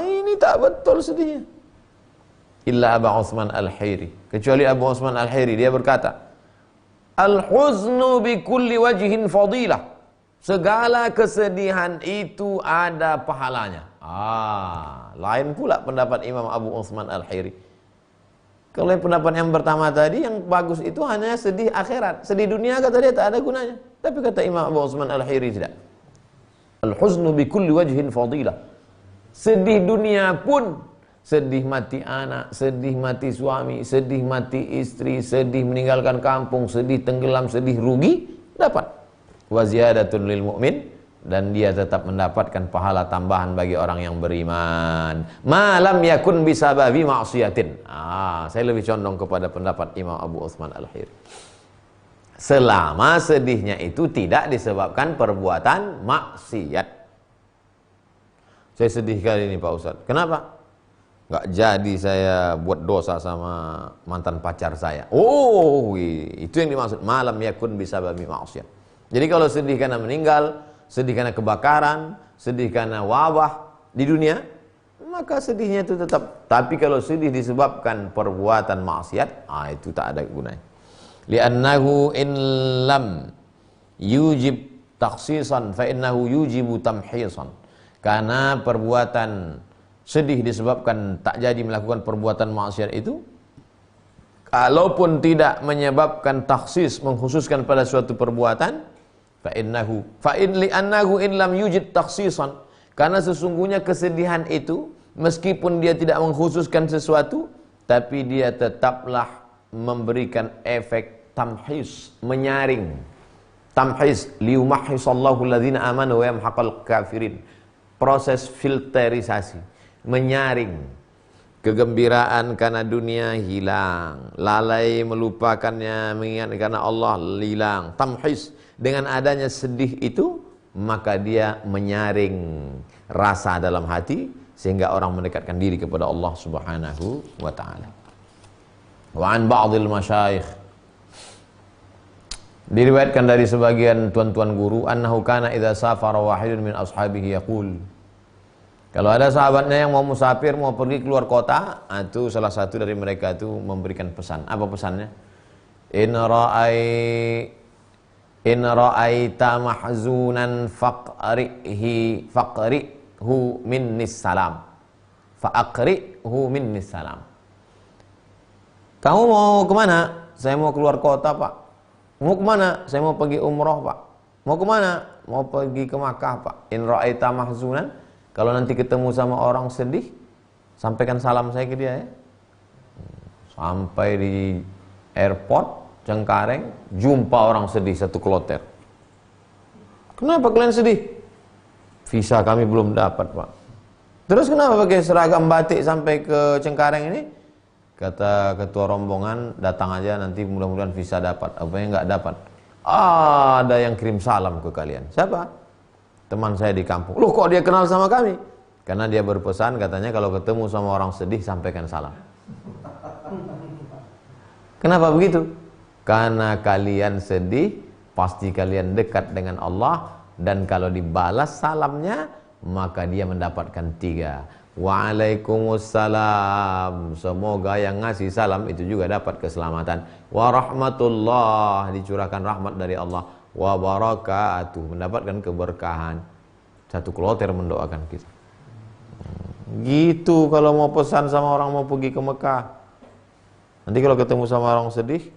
Ini tak betul sedihnya. Illa Abu Utsman Al-Khairi. Kecuali Abu Utsman Al-Khairi, dia berkata, al-huznu bi kulli wajhin fadilah. Segala kesedihan itu ada pahalanya. Lain pula pendapat Imam Abu Utsman Al-Khairi. Kalau pendapat yang pertama tadi, yang bagus itu hanya sedih akhirat. Sedih dunia kata dia tak ada gunanya. Tapi kata Imam Abu Utsman Al-Khairi tidak. Al-huznu bi kulli wajhin fadilah. Sedih dunia pun, sedih mati anak, sedih mati suami, sedih mati istri, sedih meninggalkan kampung, sedih tenggelam, sedih rugi, Dapat. Wa ziyadatun lil mu'min, dan dia tetap mendapatkan pahala tambahan bagi orang yang beriman. Malam yakun bisababi ma'siyatin. Saya lebih condong kepada pendapat Imam Abu Utsman Al-Hiri. Selama sedihnya itu tidak disebabkan perbuatan maksiat. Saya sedih kali ini Pak Ustadz. Kenapa? Nggak jadi saya buat dosa sama mantan pacar saya. Oh, itu yang dimaksud. Malam yakun bisababi ma'siyat. Jadi kalau sedih karena meninggal, sedih karena kebakaran, sedih karena wabah di dunia, maka sedihnya itu tetap. Tapi kalau sedih disebabkan perbuatan maksiat, itu tak ada gunanya. Li'annahu in lam yujib takhsisan fa innahu yujibu tamhisan. Karena perbuatan sedih disebabkan tak jadi melakukan perbuatan maksiat itu, kalaupun tidak menyebabkan takhsis, mengkhususkan pada suatu perbuatan, li'annahu in lam yujid takhsisan, karena sesungguhnya kesedihan itu meskipun dia tidak mengkhususkan sesuatu, tapi dia tetaplah memberikan efek tamhis, menyaring. Tamhis, liyumahhisallahu alladhina amanu wa yamhaqal kafirin. Proses filterisasi, menyaring. Kegembiraan karena dunia hilang, lalai melupakannya, mengingat karena Allah hilang. Tamhis, dengan adanya sedih itu, maka dia menyaring rasa dalam hati sehingga orang mendekatkan diri kepada Allah Subhanahu wa taala. Wa an ba'dil masyayikh, diriwayatkan dari sebagian tuan-tuan guru, annahu kana idza safara wahidun min ashabihi yaqul, kalau ada sahabatnya yang mau musafir, mau pergi keluar kota, itu salah satu dari mereka itu memberikan pesan. Apa pesannya? In ra'aita mahzunan faqrihu minnis salam. Faqrihu minnis salam. Kamu mau kemana? Saya mau keluar kota, Pak. Mau kemana? Saya mau pergi umroh, Pak. Mau kemana? Mau pergi ke Makkah, Pak. In ra'aita mahzunan, kalau nanti ketemu sama orang sedih, sampaikan salam saya ke dia ya. Sampai di airport Cengkareng, jumpa orang sedih satu kloter. Kenapa kalian sedih? Visa kami belum dapat, Pak. Terus kenapa pakai seragam batik sampai ke Cengkareng ini? Kata ketua rombongan, datang aja nanti mudah-mudahan visa dapat. Apa yang nggak dapat? Ada yang kirim salam ke kalian. Siapa? Teman saya di kampung. Loh, kok dia kenal sama kami? Karena dia berpesan, katanya kalau ketemu sama orang sedih, sampaikan salam. Kenapa begitu? Karena kalian sedih, pasti kalian dekat dengan Allah, dan kalau dibalas salamnya, maka dia mendapatkan 3. Waalaikumsalam, semoga yang ngasih salam itu juga dapat keselamatan. Warahmatullah, dicurahkan rahmat dari Allah. Wabarakatuh, mendapatkan keberkahan. Satu kloter mendoakan kita. Gitu kalau mau pesan sama orang mau pergi ke Mekah. Nanti kalau ketemu sama orang sedih,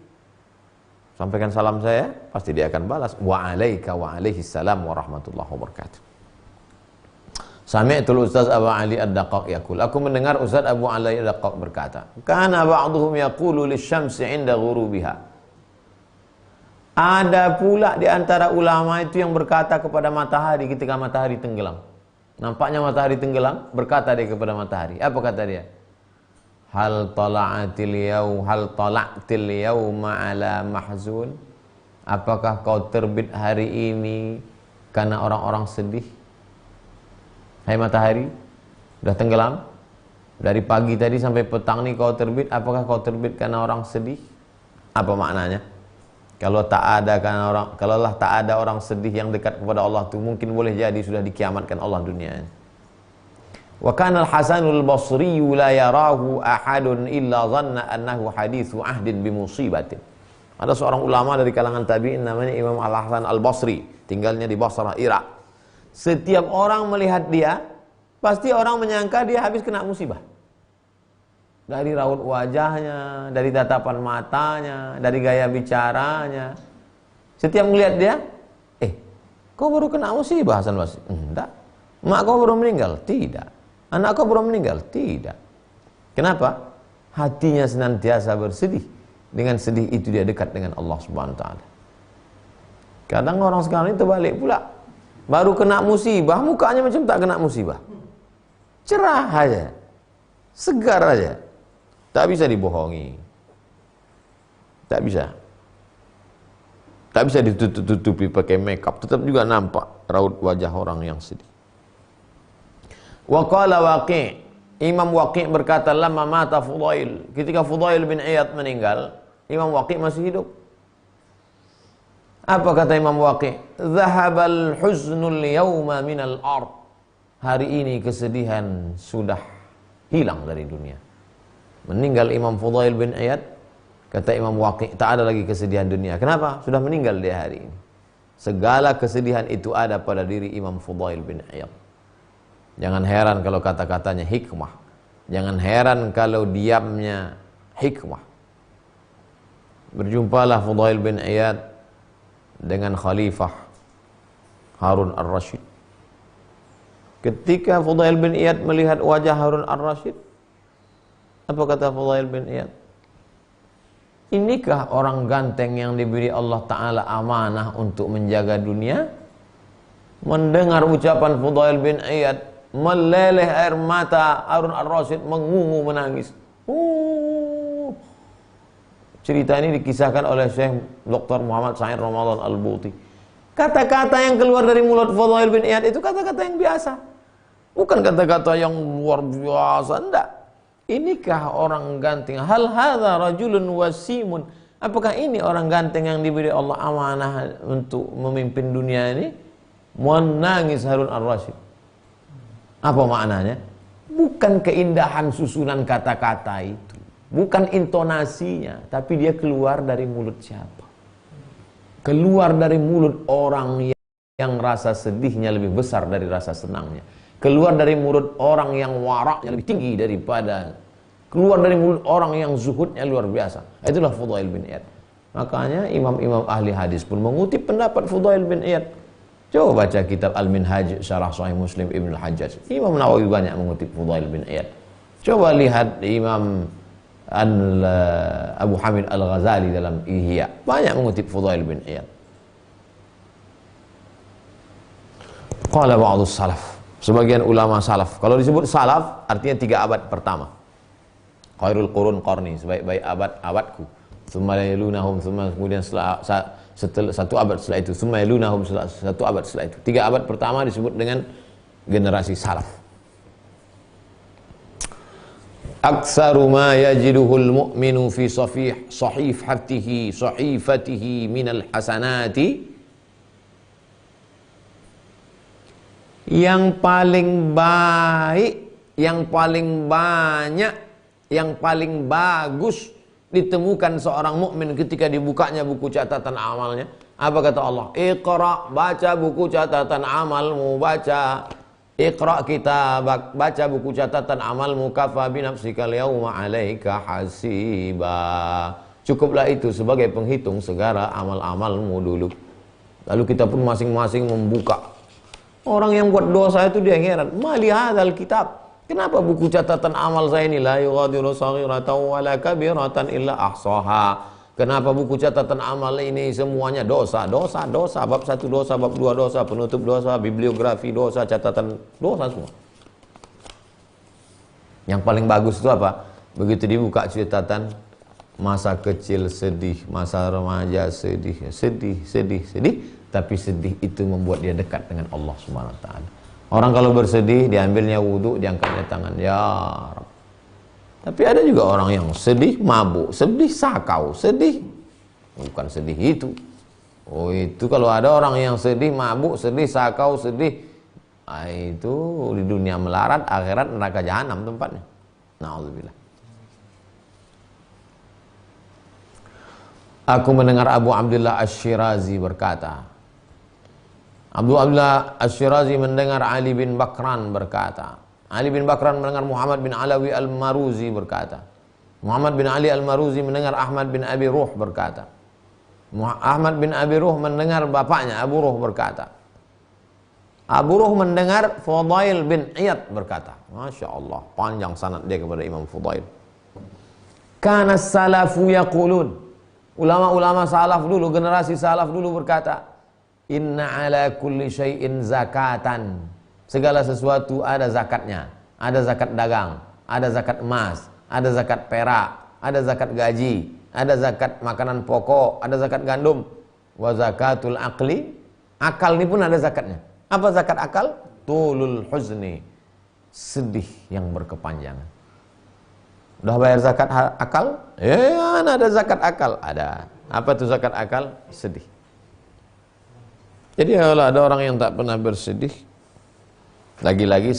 sampaikan salam saya, pasti dia akan balas. Wa'alaika wa'alaihissalam warahmatullahi wabarakatuh. Sami'tul Ustaz Abu Ali Ad-Daqqaq yaqul, aku mendengar Ustaz Abu Ali Ad-Daqqaq berkata, kana ba'dhum yaqulu lisyamsi 'inda ghurubiha. Ada pula di antara ulama itu yang berkata kepada matahari ketika matahari tenggelam. Nampaknya matahari tenggelam, berkata dia kepada matahari. Apa kata dia? Hal tala'til yawma ala mahzun. Apakah kau terbit hari ini karena orang-orang sedih? Hai matahari, sudah tenggelam. Dari pagi tadi sampai petang nih kau terbit. Apakah kau terbit karena orang sedih? Apa maknanya? Kalau tak ada orang sedih yang dekat kepada Allah itu, mungkin boleh jadi sudah dikiamatkan Allah dunia. Wa kana al-Hasanul Basri la yarahu ahadun illa dhanna annahu haditsu ahdin bi musibatin. Ada seorang ulama dari kalangan tabi'in namanya Imam Al-Hasan Al-Basri, tinggalnya di Basrah, Irak. Setiap orang melihat dia, pasti orang menyangka dia habis kena musibah. Dari raut wajahnya, dari tatapan matanya, dari gaya bicaranya. Setiap melihat dia, kau baru kena musibah Hasan Basri? Enggak. Mak kau baru meninggal? Tidak. Anak kau baru meninggal? Tidak. Kenapa? Hatinya senantiasa bersedih. Dengan sedih itu dia dekat dengan Allah Subhanahu wa taala. Kadang orang sekarang ini terbalik pula. Baru kena musibah, mukanya macam tak kena musibah. Cerah aja. Segar aja. Tak bisa dibohongi. Tak bisa. Tak bisa ditutupi pakai makeup. Tetap juga nampak raut wajah orang yang sedih. Wa qala Waqi'. Imam Waqi' berkata, lamma mata Fudail. Ketika Fudail bin Iyad meninggal, Imam Waqi' masih hidup. Apa kata Imam Waqi'? Zahabal huznul yawma minal ard. Hari ini kesedihan sudah hilang dari dunia. Meninggal Imam Fudail bin Iyad, kata Imam Waqi', tak ada lagi kesedihan dunia. Kenapa? Sudah meninggal dia hari ini. Segala kesedihan itu ada pada diri Imam Fudail bin Iyad. Jangan heran kalau kata-katanya hikmah. Jangan heran kalau diamnya hikmah. Berjumpalah Fudail bin Iyad dengan Khalifah Harun ar-Rasyid. Ketika Fudail bin Iyad melihat wajah Harun ar-Rasyid, apa kata Fudail bin Iyad? Inikah orang ganteng yang diberi Allah Ta'ala amanah untuk menjaga dunia? Mendengar ucapan Fudail bin Iyad, meleleh air mata Harun ar-Rasyid, mengungu menangis. Cerita ini dikisahkan oleh Syekh Dr. Muhammad Sa'id Ramadan Al-Buti. Kata-kata yang keluar dari mulut Fudail bin Iyad itu kata-kata yang biasa. Bukan kata-kata yang luar biasa, enggak. Inikah orang ganteng? Hal hadza rajulun wasimun. Apakah ini orang ganteng yang diberi Allah amanah untuk memimpin dunia ini? Menangis Harun ar-Rasyid. Apa maknanya? Bukan keindahan susunan kata-kata itu. Bukan intonasinya, tapi dia keluar dari mulut siapa? Keluar dari mulut orang yang rasa sedihnya lebih besar dari rasa senangnya. Keluar dari mulut orang yang waraknya lebih tinggi daripada. Keluar dari mulut orang yang zuhudnya luar biasa. Itulah Fudail bin Iyad. Makanya imam-imam ahli hadis pun mengutip pendapat Fudail bin Iyad. Coba baca kitab Al-Minhaj Syarah Sahih Muslim Ibn al-Hajjaj. Imam Nawawi banyak mengutip Fudail bin Iyad. Coba lihat Imam Abu Hamid Al-Ghazali dalam Ihya, banyak mengutip Fudail bin Iyad. Qala ba'dus salaf, sebagian ulama salaf, kalau disebut salaf artinya 3 abad pertama. Khairul qurun qarni, sebaik-baik abad-abadku. Tsumma yalunahum, kemudian setelah 1 abad setelah itu, tsumma yalunahum, 1 abad setelah itu. 3 abad pertama disebut dengan generasi salaf. Aktsaru ma yajiduhul mu'minu fi sahifatihi minal hasanati. Yang paling baik, yang paling banyak, yang paling bagus ditemukan seorang mukmin ketika dibukanya buku catatan amalnya. Apa kata Allah? Iqra, baca buku catatan amalmu, baca. Iqra kitabak, baca buku catatan amalmu, kafa binafsikal yauma 'alaika hasiba. Cukuplah itu sebagai penghitung segala amal-amalmu dulu. Lalu kita pun masing-masing membuka. Orang yang buat dosa itu dia heran, mali hadzal kitab. Kenapa buku catatan amal saya ini la yughadiru saghiratan wala kabiratan illa ahsaha? Kenapa buku catatan amal ini semuanya dosa, dosa, dosa, bab 1 dosa, bab 2 dosa, penutup dosa, bibliografi dosa, catatan dosa semua. Yang paling bagus itu apa? Begitu dibuka catatan masa kecil sedih, masa remaja sedih, tapi sedih itu membuat dia dekat dengan Allah Subhanahu wa taala. Orang kalau bersedih, diambilnya wudu, diangkatnya tangan, ya Rabb. Tapi ada juga orang yang sedih, mabuk, sedih, sakau, sedih. Bukan sedih itu. Oh itu kalau ada orang yang sedih, mabuk, sedih, sakau, sedih. Itu di dunia melarat, akhirat neraka jahanam tempatnya. Na'udzubillah. Aku mendengar Abu Abdullah Asy-Syirazi berkata. Abu Abdullah Asy-Syirazi mendengar Ali bin Bakran berkata. Ali bin Bakran mendengar Muhammad bin Alawi Al-Maruzi berkata. Muhammad bin Ali Al-Maruzi mendengar Ahmad bin Abi Ruh berkata. Ahmad bin Abi Ruh mendengar bapaknya Abu Ruh berkata. Abu Ruh mendengar Fudail bin Iyad berkata. Masya Allah, panjang sanad dia kepada Imam Fudail. Kana salafu yaqulun. Ulama-ulama salaf dulu, generasi salaf dulu berkata, Inna ala kulli syai'in zakatan. Segala sesuatu ada zakatnya. Ada zakat dagang, ada zakat emas, ada zakat perak, ada zakat gaji, ada zakat makanan pokok, ada zakat gandum. Wa zakatul aqli, akal ini pun ada zakatnya. Apa zakat akal? Tulul huzni, sedih yang berkepanjangan. Udah bayar zakat akal? Ya, ada zakat akal. Ada. Apa itu zakat akal? Sedih. Jadi kalau ada orang yang tak pernah bersedih, lagi-lagi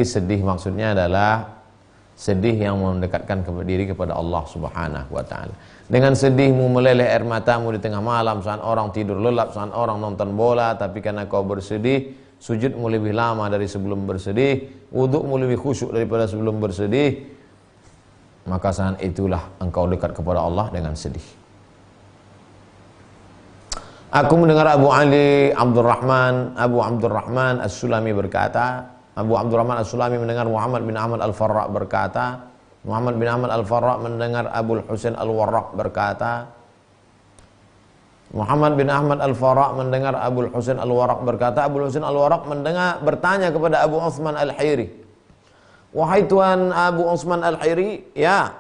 sedih maksudnya adalah sedih yang mendekatkan diri kepada Allah Subhanahu wa taala. Dengan sedihmu meleleh air matamu di tengah malam saat orang tidur lelap, saat orang nonton bola, tapi karena kau bersedih, sujudmu lebih lama dari sebelum bersedih, wudukmu lebih khusyuk daripada sebelum bersedih, maka saat itulah engkau dekat kepada Allah dengan sedih. Aku mendengar Abu Abdurrahman As-Sulami berkata, Abu Abdurrahman As-Sulami mendengar Muhammad bin Ahmad Al-Farra berkata, Muhammad bin Ahmad Al-Farra mendengar Abul Husain Al-Warraq berkata, Muhammad bin Ahmad Al-Farra mendengar Abul Husain Al-Warraq berkata, Abul Husain Al-Warraq bertanya kepada Abu Utsman Al-Hiri, wahai Tuan Abu Utsman Al-Hiri, ya,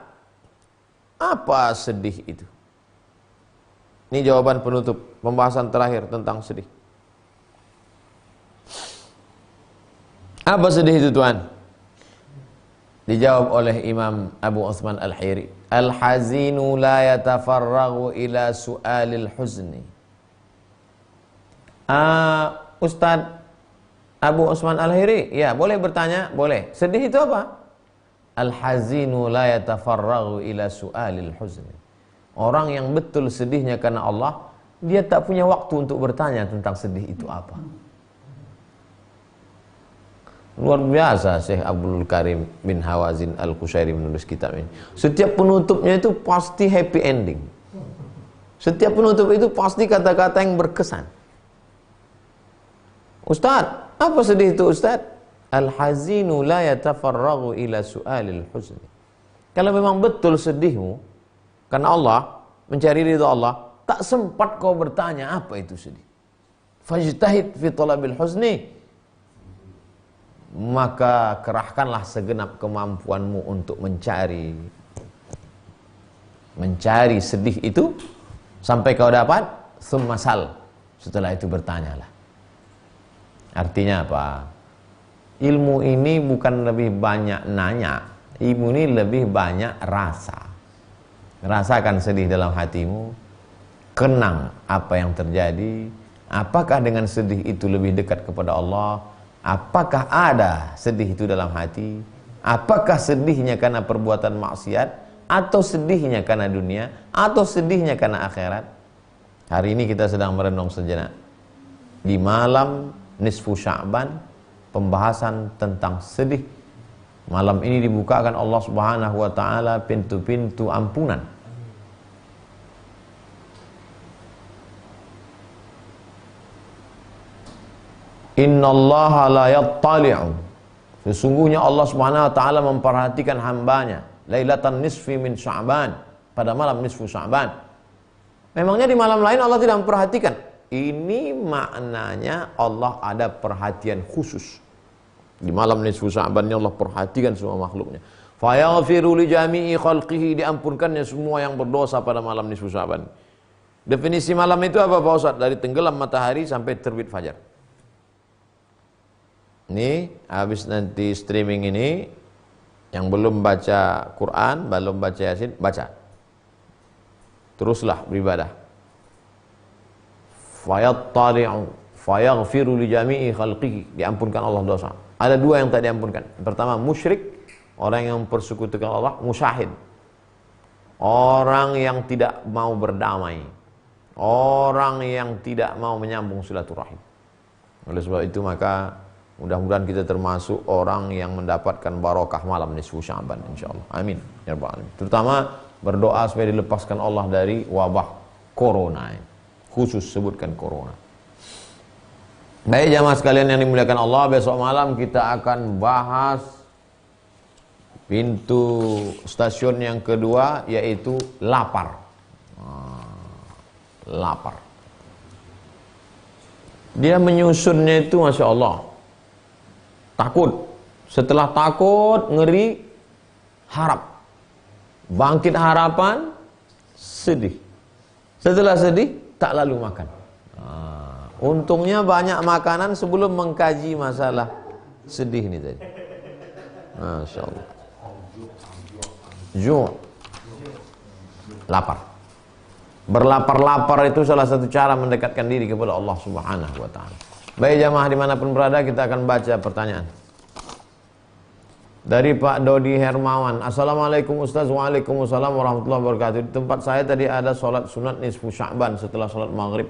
apa sedih itu? Ini jawaban penutup pembahasan terakhir tentang sedih. Apa sedih itu, Tuan? Dijawab oleh Imam Abu Utsman Al-Hiri, al-hazinu la yatafarraghu ila su'alil huzni. Ustaz Abu Utsman Al-Hiri, ya boleh bertanya, boleh. Sedih itu apa? Al-hazinu la yatafarraghu ila su'alil huzni. Orang yang betul sedihnya karena Allah, dia tak punya waktu untuk bertanya tentang sedih itu apa. Luar biasa Syekh Abdul Karim bin Hawazin Al-Qushairi menulis kitab ini. Setiap penutupnya itu pasti happy ending. Setiap penutup itu pasti kata-kata yang berkesan. Ustaz, apa sedih itu Ustaz? Al-hazinu la yatafarraghu ila su'alil huzni. Kalau memang betul sedihmu karena Allah, mencari ridha Allah, tak sempat kau bertanya apa itu sedih. Fajtahid fi talabil huzni. Maka kerahkanlah segenap kemampuanmu untuk mencari sedih itu sampai kau dapat, tsumma sal. Setelah itu bertanyalah. Artinya apa? Ilmu ini bukan lebih banyak nanya, ilmu ini lebih banyak rasa. Rasakan sedih dalam hatimu, kenang apa yang terjadi, apakah dengan sedih itu lebih dekat kepada Allah, apakah ada sedih itu dalam hati, apakah sedihnya karena perbuatan maksiat, atau sedihnya karena dunia, atau sedihnya karena akhirat. Hari ini kita sedang merenung sejenak di malam nisfu Sya'ban, pembahasan tentang sedih. Malam ini dibukakan Allah Subhanahu wa taala pintu-pintu ampunan. Innallaha la yattali'u. Sesungguhnya Allah Subhanahu wa taala memperhatikan hambanya lailatan nisfi min Sya'ban, pada malam nisfu Sya'ban. Memangnya di malam lain Allah tidak memperhatikan? Ini maknanya Allah ada perhatian khusus. Di malam nisfu Sya'ban ini Allah perhatikan semua makhluknya. Fayaghfiru li jami'i khalqihi, diampunkannya semua yang berdosa pada malam nisfu Sya'ban. Definisi malam itu apa Pak Ustaz? Dari tenggelam matahari sampai terbit fajar. Ini habis nanti streaming ini, yang belum baca Quran, belum baca Yasin, baca. Teruslah beribadah. Fayattali'u fayaghfiru li jami'i khalqihi, diampunkan Allah dosa. Ada dua yang tak diampunkan. Pertama musyrik, orang yang mempersekutukan Allah. Musyahid, orang yang tidak mau berdamai, orang yang tidak mau menyambung silaturahim. Oleh sebab itu maka mudah-mudahan kita termasuk orang yang mendapatkan barokah malam nisfu Sya'ban insyaallah. Amin ya rabbal alamin. Terutama berdoa supaya dilepaskan Allah dari wabah corona. Khusus sebutkan corona. Baik jamaah sekalian yang dimuliakan Allah, besok malam kita akan bahas pintu stasiun yang kedua, yaitu lapar. lapar. Dia menyusunnya itu Masya Allah, takut. Setelah takut, ngeri, harap. Bangkit harapan, sedih. Setelah sedih, tak lalu makan. Untungnya banyak makanan sebelum mengkaji masalah sedih ini tadi. Masya Allah. Lapar. Berlapar-lapar itu salah satu cara mendekatkan diri kepada Allah Subhanahu wa ta'ala. Baik jamaah dimanapun berada, kita akan baca pertanyaan dari Pak Dodi Hermawan. Assalamualaikum Ustaz. Waalaikumsalam warahmatullahi wabarakatuh. Di tempat saya tadi ada sholat sunat nisfu Sya'ban setelah sholat maghrib.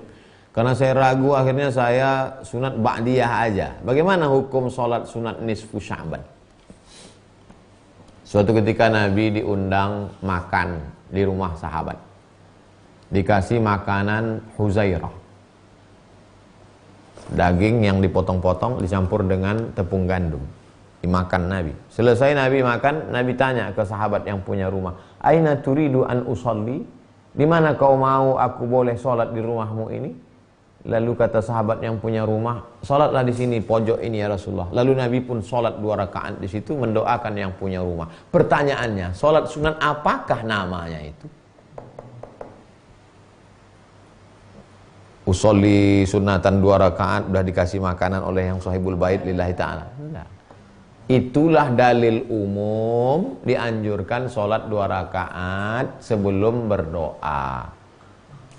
Karena saya ragu, akhirnya saya sunat ba'diyah aja. Bagaimana hukum sholat sunat nisfu Sya'ban? Suatu ketika Nabi diundang makan di rumah sahabat. Dikasih makanan Huzairah. Daging yang dipotong-potong dicampur dengan tepung gandum. Dimakan Nabi. Selesai Nabi makan, Nabi tanya ke sahabat yang punya rumah, "Aina turidu an usolli?" Di mana kau mau aku boleh sholat di rumahmu ini? Lalu kata sahabat yang punya rumah, "Sholatlah di sini, pojok ini ya Rasulullah." Lalu Nabi pun sholat 2 rakaat di situ mendoakan yang punya rumah. Pertanyaannya, sholat sunat apakah namanya itu? Usolli sunatan 2 rakaat udah dikasih makanan oleh yang sahibul bait lillahi ta'ala. Enggak. Itulah dalil umum dianjurkan sholat 2 rakaat sebelum berdoa.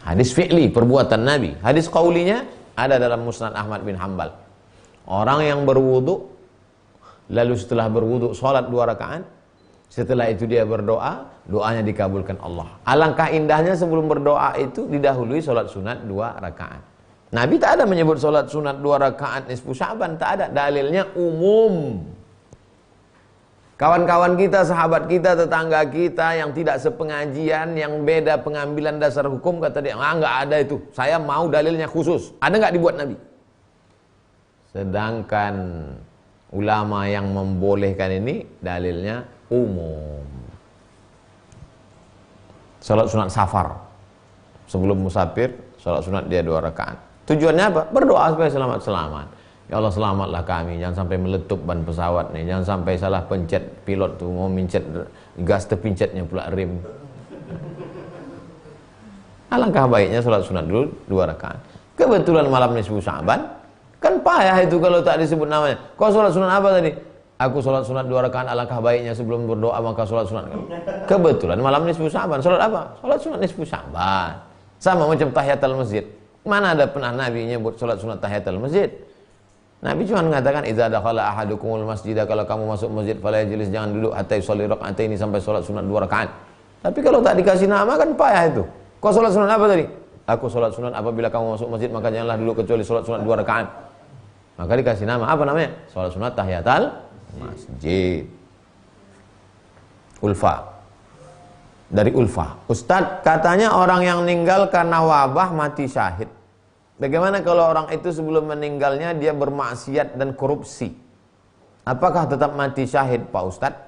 Hadis fi'li, perbuatan Nabi. Hadis qaulinya ada dalam Musnad Ahmad bin Hanbal. Orang yang berwudu, lalu setelah berwudu sholat 2 rakaat, setelah itu dia berdoa, doanya dikabulkan Allah. Alangkah indahnya sebelum berdoa itu didahului sholat sunat 2 rakaat. Nabi tak ada menyebut sholat sunat 2 rakaat nisfu Sya'ban, tak ada. Dalilnya umum. Kawan-kawan kita, sahabat kita, tetangga kita yang tidak sepengajian, yang beda pengambilan dasar hukum, kata dia, enggak ada itu. Saya mau dalilnya khusus. Ada enggak dibuat Nabi? Sedangkan ulama yang membolehkan ini dalilnya umum. Salat sunat safar, sebelum musafir, salat sunat dia 2 rakaat. Tujuannya apa? Berdoa supaya selamat-selamat. Ya Allah, selamatlah kami, jangan sampai meletup ban pesawat nih, jangan sampai salah pencet pilot tuh, mau mencet gas terpincetnya pula rem. Alangkah baiknya salat sunat dulu 2 rakaat. Kebetulan malam nisfu Sya'ban, kan payah itu kalau tak disebut namanya. Kau salat sunat apa tadi? Aku sholat sunat 2 rakaat, alangkah baiknya sebelum berdoa maka sholat sunat. Kebetulan malam nisfu Sya'ban, sholat apa? Sholat sunat nisfu Sya'ban. Sama macam tahiyatul masjid. Mana ada pernah Nabi nyebut sholat sunat tahiyatul masjid? Nabi cuma mengatakan, "Idza dakhala ahadukumul masjid," kalau kamu masuk masjid fala yajlis, jangan duduk hatta yusalli raka'ataini, sampai sholat sunat 2 rakaat. Tapi kalau tak dikasih nama kan payah itu. Kau sholat sunat apa tadi? Aku sholat sunat apabila kamu masuk masjid maka janganlah duduk kecuali sholat sunat 2 rakaat. Maka dikasih nama, apa namanya? Sholat sunat tahiyatul masjid. Ulfa. Dari Ulfa. Ustadz, katanya orang yang meninggal karena wabah mati syahid. Bagaimana kalau orang itu sebelum meninggalnya dia bermaksiat dan korupsi? Apakah tetap mati syahid, Pak Ustadz?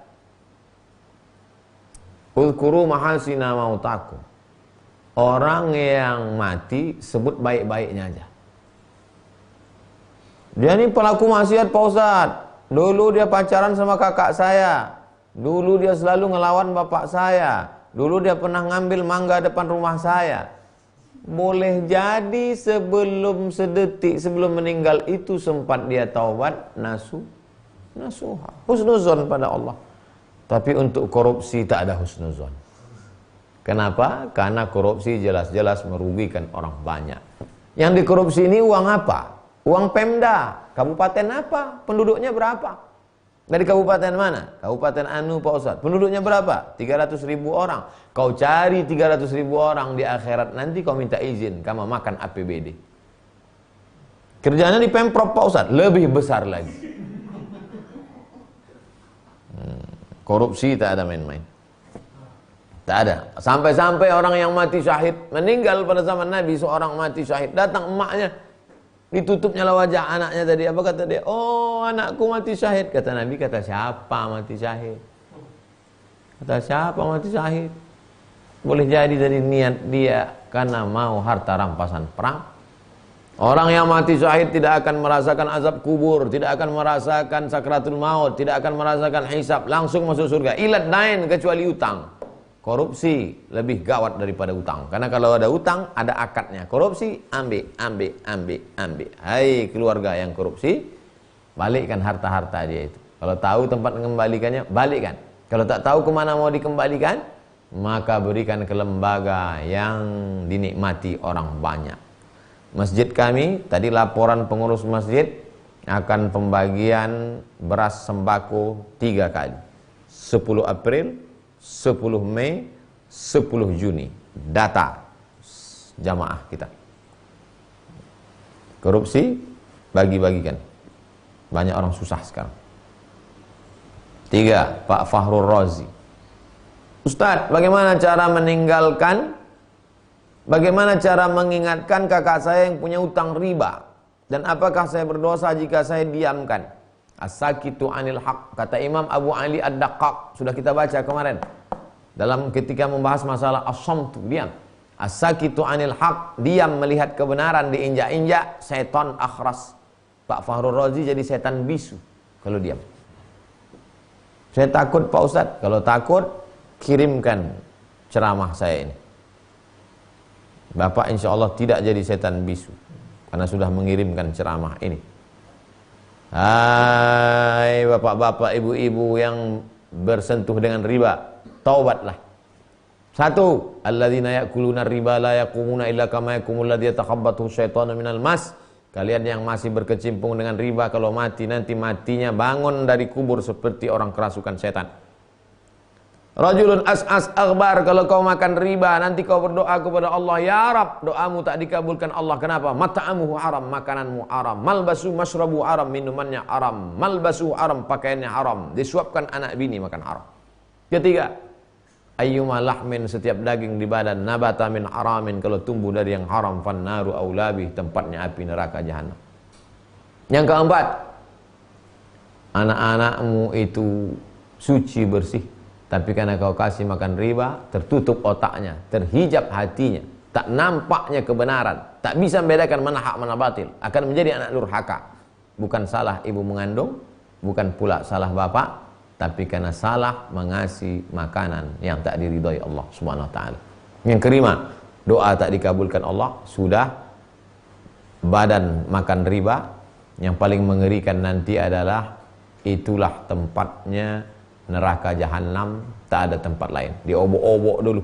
Ulkuru mahasina mautakum. Orang yang mati sebut baik-baiknya aja. Dia ini pelaku maksiat, Pak Ustadz. Dulu dia pacaran sama kakak saya. Dulu dia selalu ngelawan bapak saya. Dulu dia pernah ngambil mangga depan rumah saya. Boleh jadi sebelum sedetik sebelum meninggal itu sempat dia taubat, nasuha, husnuzon pada Allah. Tapi untuk korupsi tak ada husnuzon. Kenapa? Karena korupsi jelas-jelas merugikan orang banyak. Yang dikorupsi ini uang apa? Uang Pemda. Kabupaten apa? Penduduknya berapa? Dari kabupaten mana? Kabupaten Anu, Pak Ustadz. Penduduknya berapa? 300.000 orang. Kau cari 300.000 orang di akhirat, nanti kau minta izin, kamu makan APBD. Kerjanya di Pemprov, Pak Ustadz, lebih besar lagi. Korupsi tak ada main-main. Tak ada. Sampai-sampai orang yang mati syahid, meninggal pada zaman Nabi, seorang mati syahid, datang emaknya, ditutupnya wajah anaknya tadi. Apa kata dia? "Oh, anakku mati syahid." Kata Nabi, "Kata siapa mati syahid?" Kata siapa mati syahid? Boleh jadi dari niat dia karena mau harta rampasan perang. Orang yang mati syahid tidak akan merasakan azab kubur, tidak akan merasakan sakratul maut, tidak akan merasakan hisab, langsung masuk surga. Ilat lain kecuali utang. Korupsi lebih gawat daripada utang. Karena kalau ada utang, ada akadnya. Korupsi, ambil. Hai keluarga yang korupsi, balikkan harta-harta dia itu. Kalau tahu tempat mengembalikannya, balikkan. Kalau tak tahu kemana mau dikembalikan, maka berikan ke lembaga yang dinikmati orang banyak. Masjid kami, tadi laporan pengurus masjid akan pembagian beras sembako 3 kali. 10 April, 10 Mei, 10 Juni. Data jamaah kita. Korupsi, bagi-bagikan. Banyak orang susah sekarang. 3, Pak Fahrul Razi. Ustadz, bagaimana cara mengingatkan kakak saya yang punya utang riba? Dan apakah saya berdosa jika saya diamkan? As-sakitu anil haq, kata Imam Abu Ali Ad-Daqqaq, sudah kita baca kemarin dalam ketika membahas masalah as-samtu, diam. As-sakitu anil haq, diam melihat kebenaran diinjak-injak, setan akhras. Pak Fahrul Razi jadi setan bisu kalau diam. Saya takut Pak Ustadz. Kalau takut, kirimkan ceramah saya ini. Bapak insya Allah tidak jadi setan bisu karena sudah mengirimkan ceramah ini. Hai bapak-bapak, ibu-ibu yang bersentuh dengan riba, taubatlah. 1, alladzina ya'kuluna riba la yaqumuna illa kama yaqumul ladzi yatakhabbathu syaitanu minal mas. Kalian yang masih berkecimpung dengan riba, kalau mati nanti matinya bangun dari kubur seperti orang kerasukan setan. Rajulun as'as aghbar, kalau kau makan riba nanti kau berdoa kepada Allah, ya Rab, doamu tak dikabulkan Allah. Kenapa? Mata'amuhu haram, makananmu haram, malbasu masrabu haram, minumannya haram, malbasu haram, pakaiannya haram, disuapkan anak bini makan haram. 3, ayyuma lahmin, setiap daging di badan, nabata min haramin, kalau tumbuh dari yang haram, fannaru aulabih, tempatnya api neraka jahanam. Yang 4, anak-anakmu itu suci bersih, tapi karena kau kasih makan riba, tertutup otaknya, terhijab hatinya, tak nampaknya kebenaran, tak bisa membedakan mana hak mana batil, akan menjadi anak durhaka. Bukan salah ibu mengandung, bukan pula salah bapak, tapi karena salah mengasih makanan yang tak diridhoi Allah Subhanahu wa taala. Yang kelima, doa tak dikabulkan Allah, sudah badan makan riba. Yang paling mengerikan nanti adalah itulah tempatnya neraka jahanam, tak ada tempat lain. Diobok-obok dulu.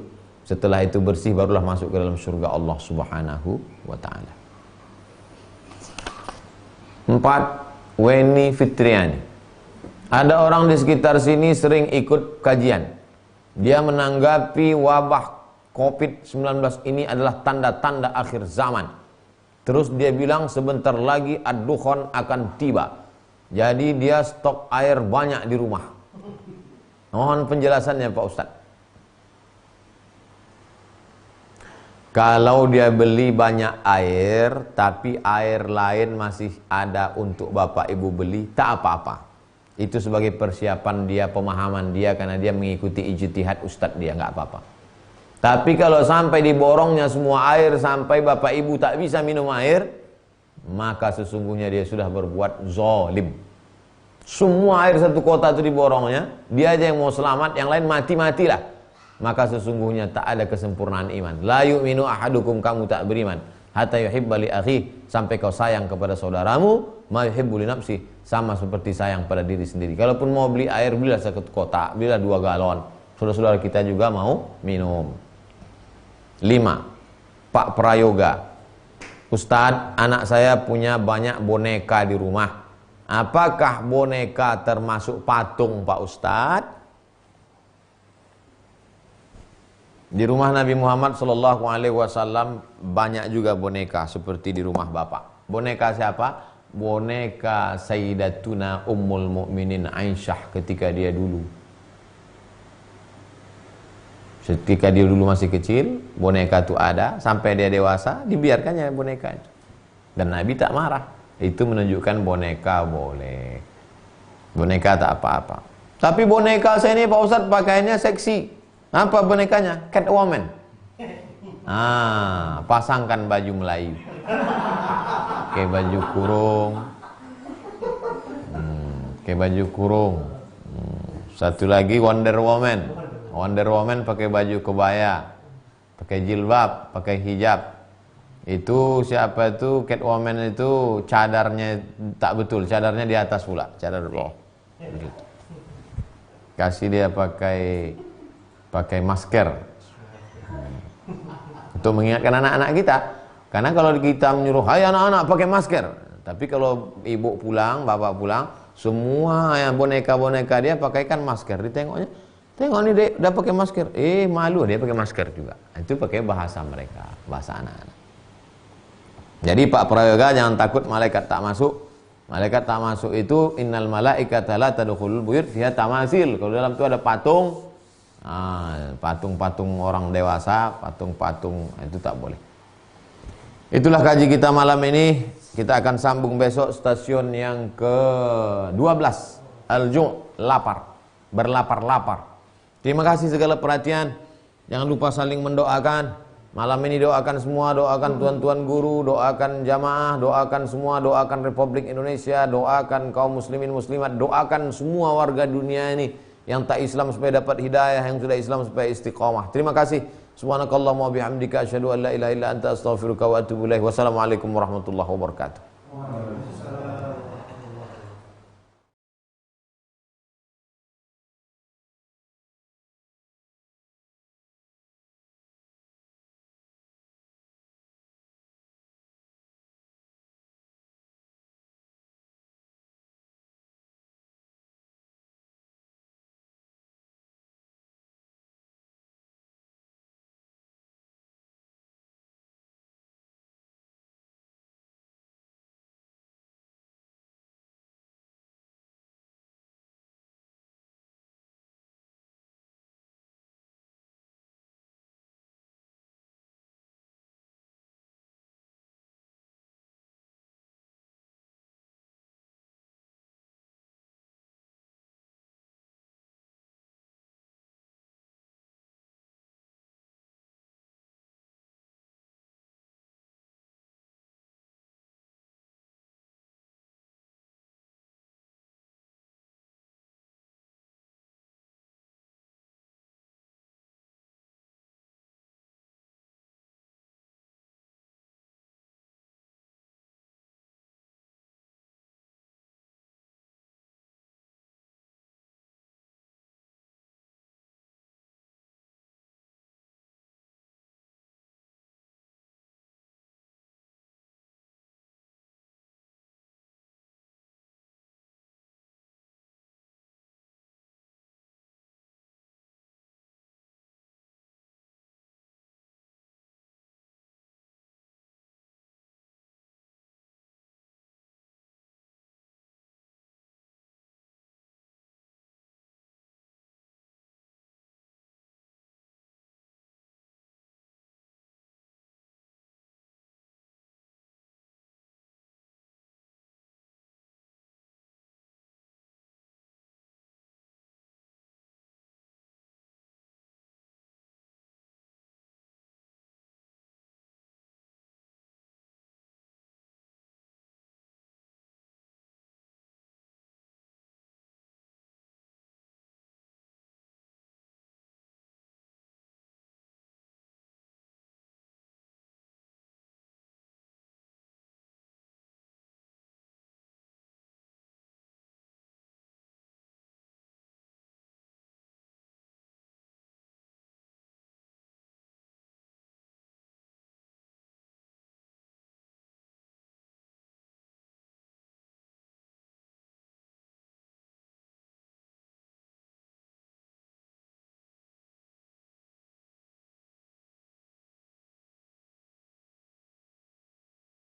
Setelah itu bersih barulah masuk ke dalam surga Allah Subhanahu wa taala. 4, Weni Fitriani. Ada orang di sekitar sini sering ikut kajian. Dia menanggapi wabah COVID-19 ini adalah tanda-tanda akhir zaman. Terus dia bilang sebentar lagi ad-dukhan akan tiba. Jadi dia stok air banyak di rumah. Mohon penjelasannya Pak Ustadz. Kalau dia beli banyak air, tapi air lain masih ada untuk bapak ibu beli, tak apa-apa. Itu sebagai persiapan dia, pemahaman dia, karena dia mengikuti ijtihad Ustadz dia, nggak apa-apa. Tapi kalau sampai diborongnya semua air, sampai bapak ibu tak bisa minum air, maka sesungguhnya dia sudah berbuat zalim. Semua air satu kota itu diborongnya, dia aja yang mau selamat, yang lain mati-matilah. Maka sesungguhnya tak ada kesempurnaan iman. La yu'minu ahadukum, kamu tak beriman hatta yuhibba li akhi, sampai kau sayang kepada saudaramu ma yuhibbu li nafsi, sama seperti sayang pada diri sendiri. Kalaupun mau beli air, belilah satu kotak, belilah 2 galon. Saudara-saudara kita juga mau minum. 5, Pak Prayoga. Ustadz, anak saya punya banyak boneka di rumah. Apakah boneka termasuk patung Pak Ustadz? Di rumah Nabi Muhammad SAW banyak juga boneka seperti di rumah Bapak. Boneka siapa? Boneka Sayyidatuna Ummul Mukminin Aisyah ketika dia dulu. Ketika dia dulu masih kecil, boneka itu ada, sampai dia dewasa, dibiarkannya boneka itu. Dan Nabi tak marah. Itu menunjukkan boneka boleh. Boneka tak apa-apa. Tapi boneka saya ini Pak Ustadz pakaiannya seksi. Apa bonekanya? Catwoman. Pasangkan baju Melayu, pakai baju kurung, Satu lagi Wonder Woman pakai baju kebaya, pakai jilbab, pakai hijab. Itu siapa itu Catwoman itu cadarnya tak betul, cadarnya di atas pula, cadar bawah. Kasih dia pakai masker untuk mengingatkan anak-anak kita. Karena kalau kita menyuruh, hai anak-anak pakai masker, tapi kalau ibu pulang, bapak pulang, semua yang boneka-boneka dia pakaikan masker. Ditengoknya, tengok nih dek, udah pakai masker. Malu dia pakai masker juga. Itu pakai bahasa mereka, bahasa anak-anak. Jadi Pak Prayoga jangan takut malaikat tak masuk. Malaikat tak masuk itu innal malaikata la tadkhulul buyut fiha tamasil. Kalau dalam itu ada patung, patung-patung orang dewasa, patung-patung itu tak boleh. Itulah kaji kita malam ini. Kita akan sambung besok stasiun yang ke-12. Al-Ju', lapar. Berlapar-lapar. Terima kasih segala perhatian. Jangan lupa saling mendoakan. Malam ini doakan semua, doakan tuan-tuan guru, doakan jamaah, doakan semua, doakan Republik Indonesia, doakan kaum muslimin muslimat, doakan semua warga dunia ini yang tak Islam supaya dapat hidayah, yang sudah Islam supaya istiqamah. Terima kasih. Subhanakallahumma wa bihamdika asyhadu an la ilaha illa anta astaghfiruka wa atubu ilaik. Wassalamualaikum warahmatullahi wabarakatuh.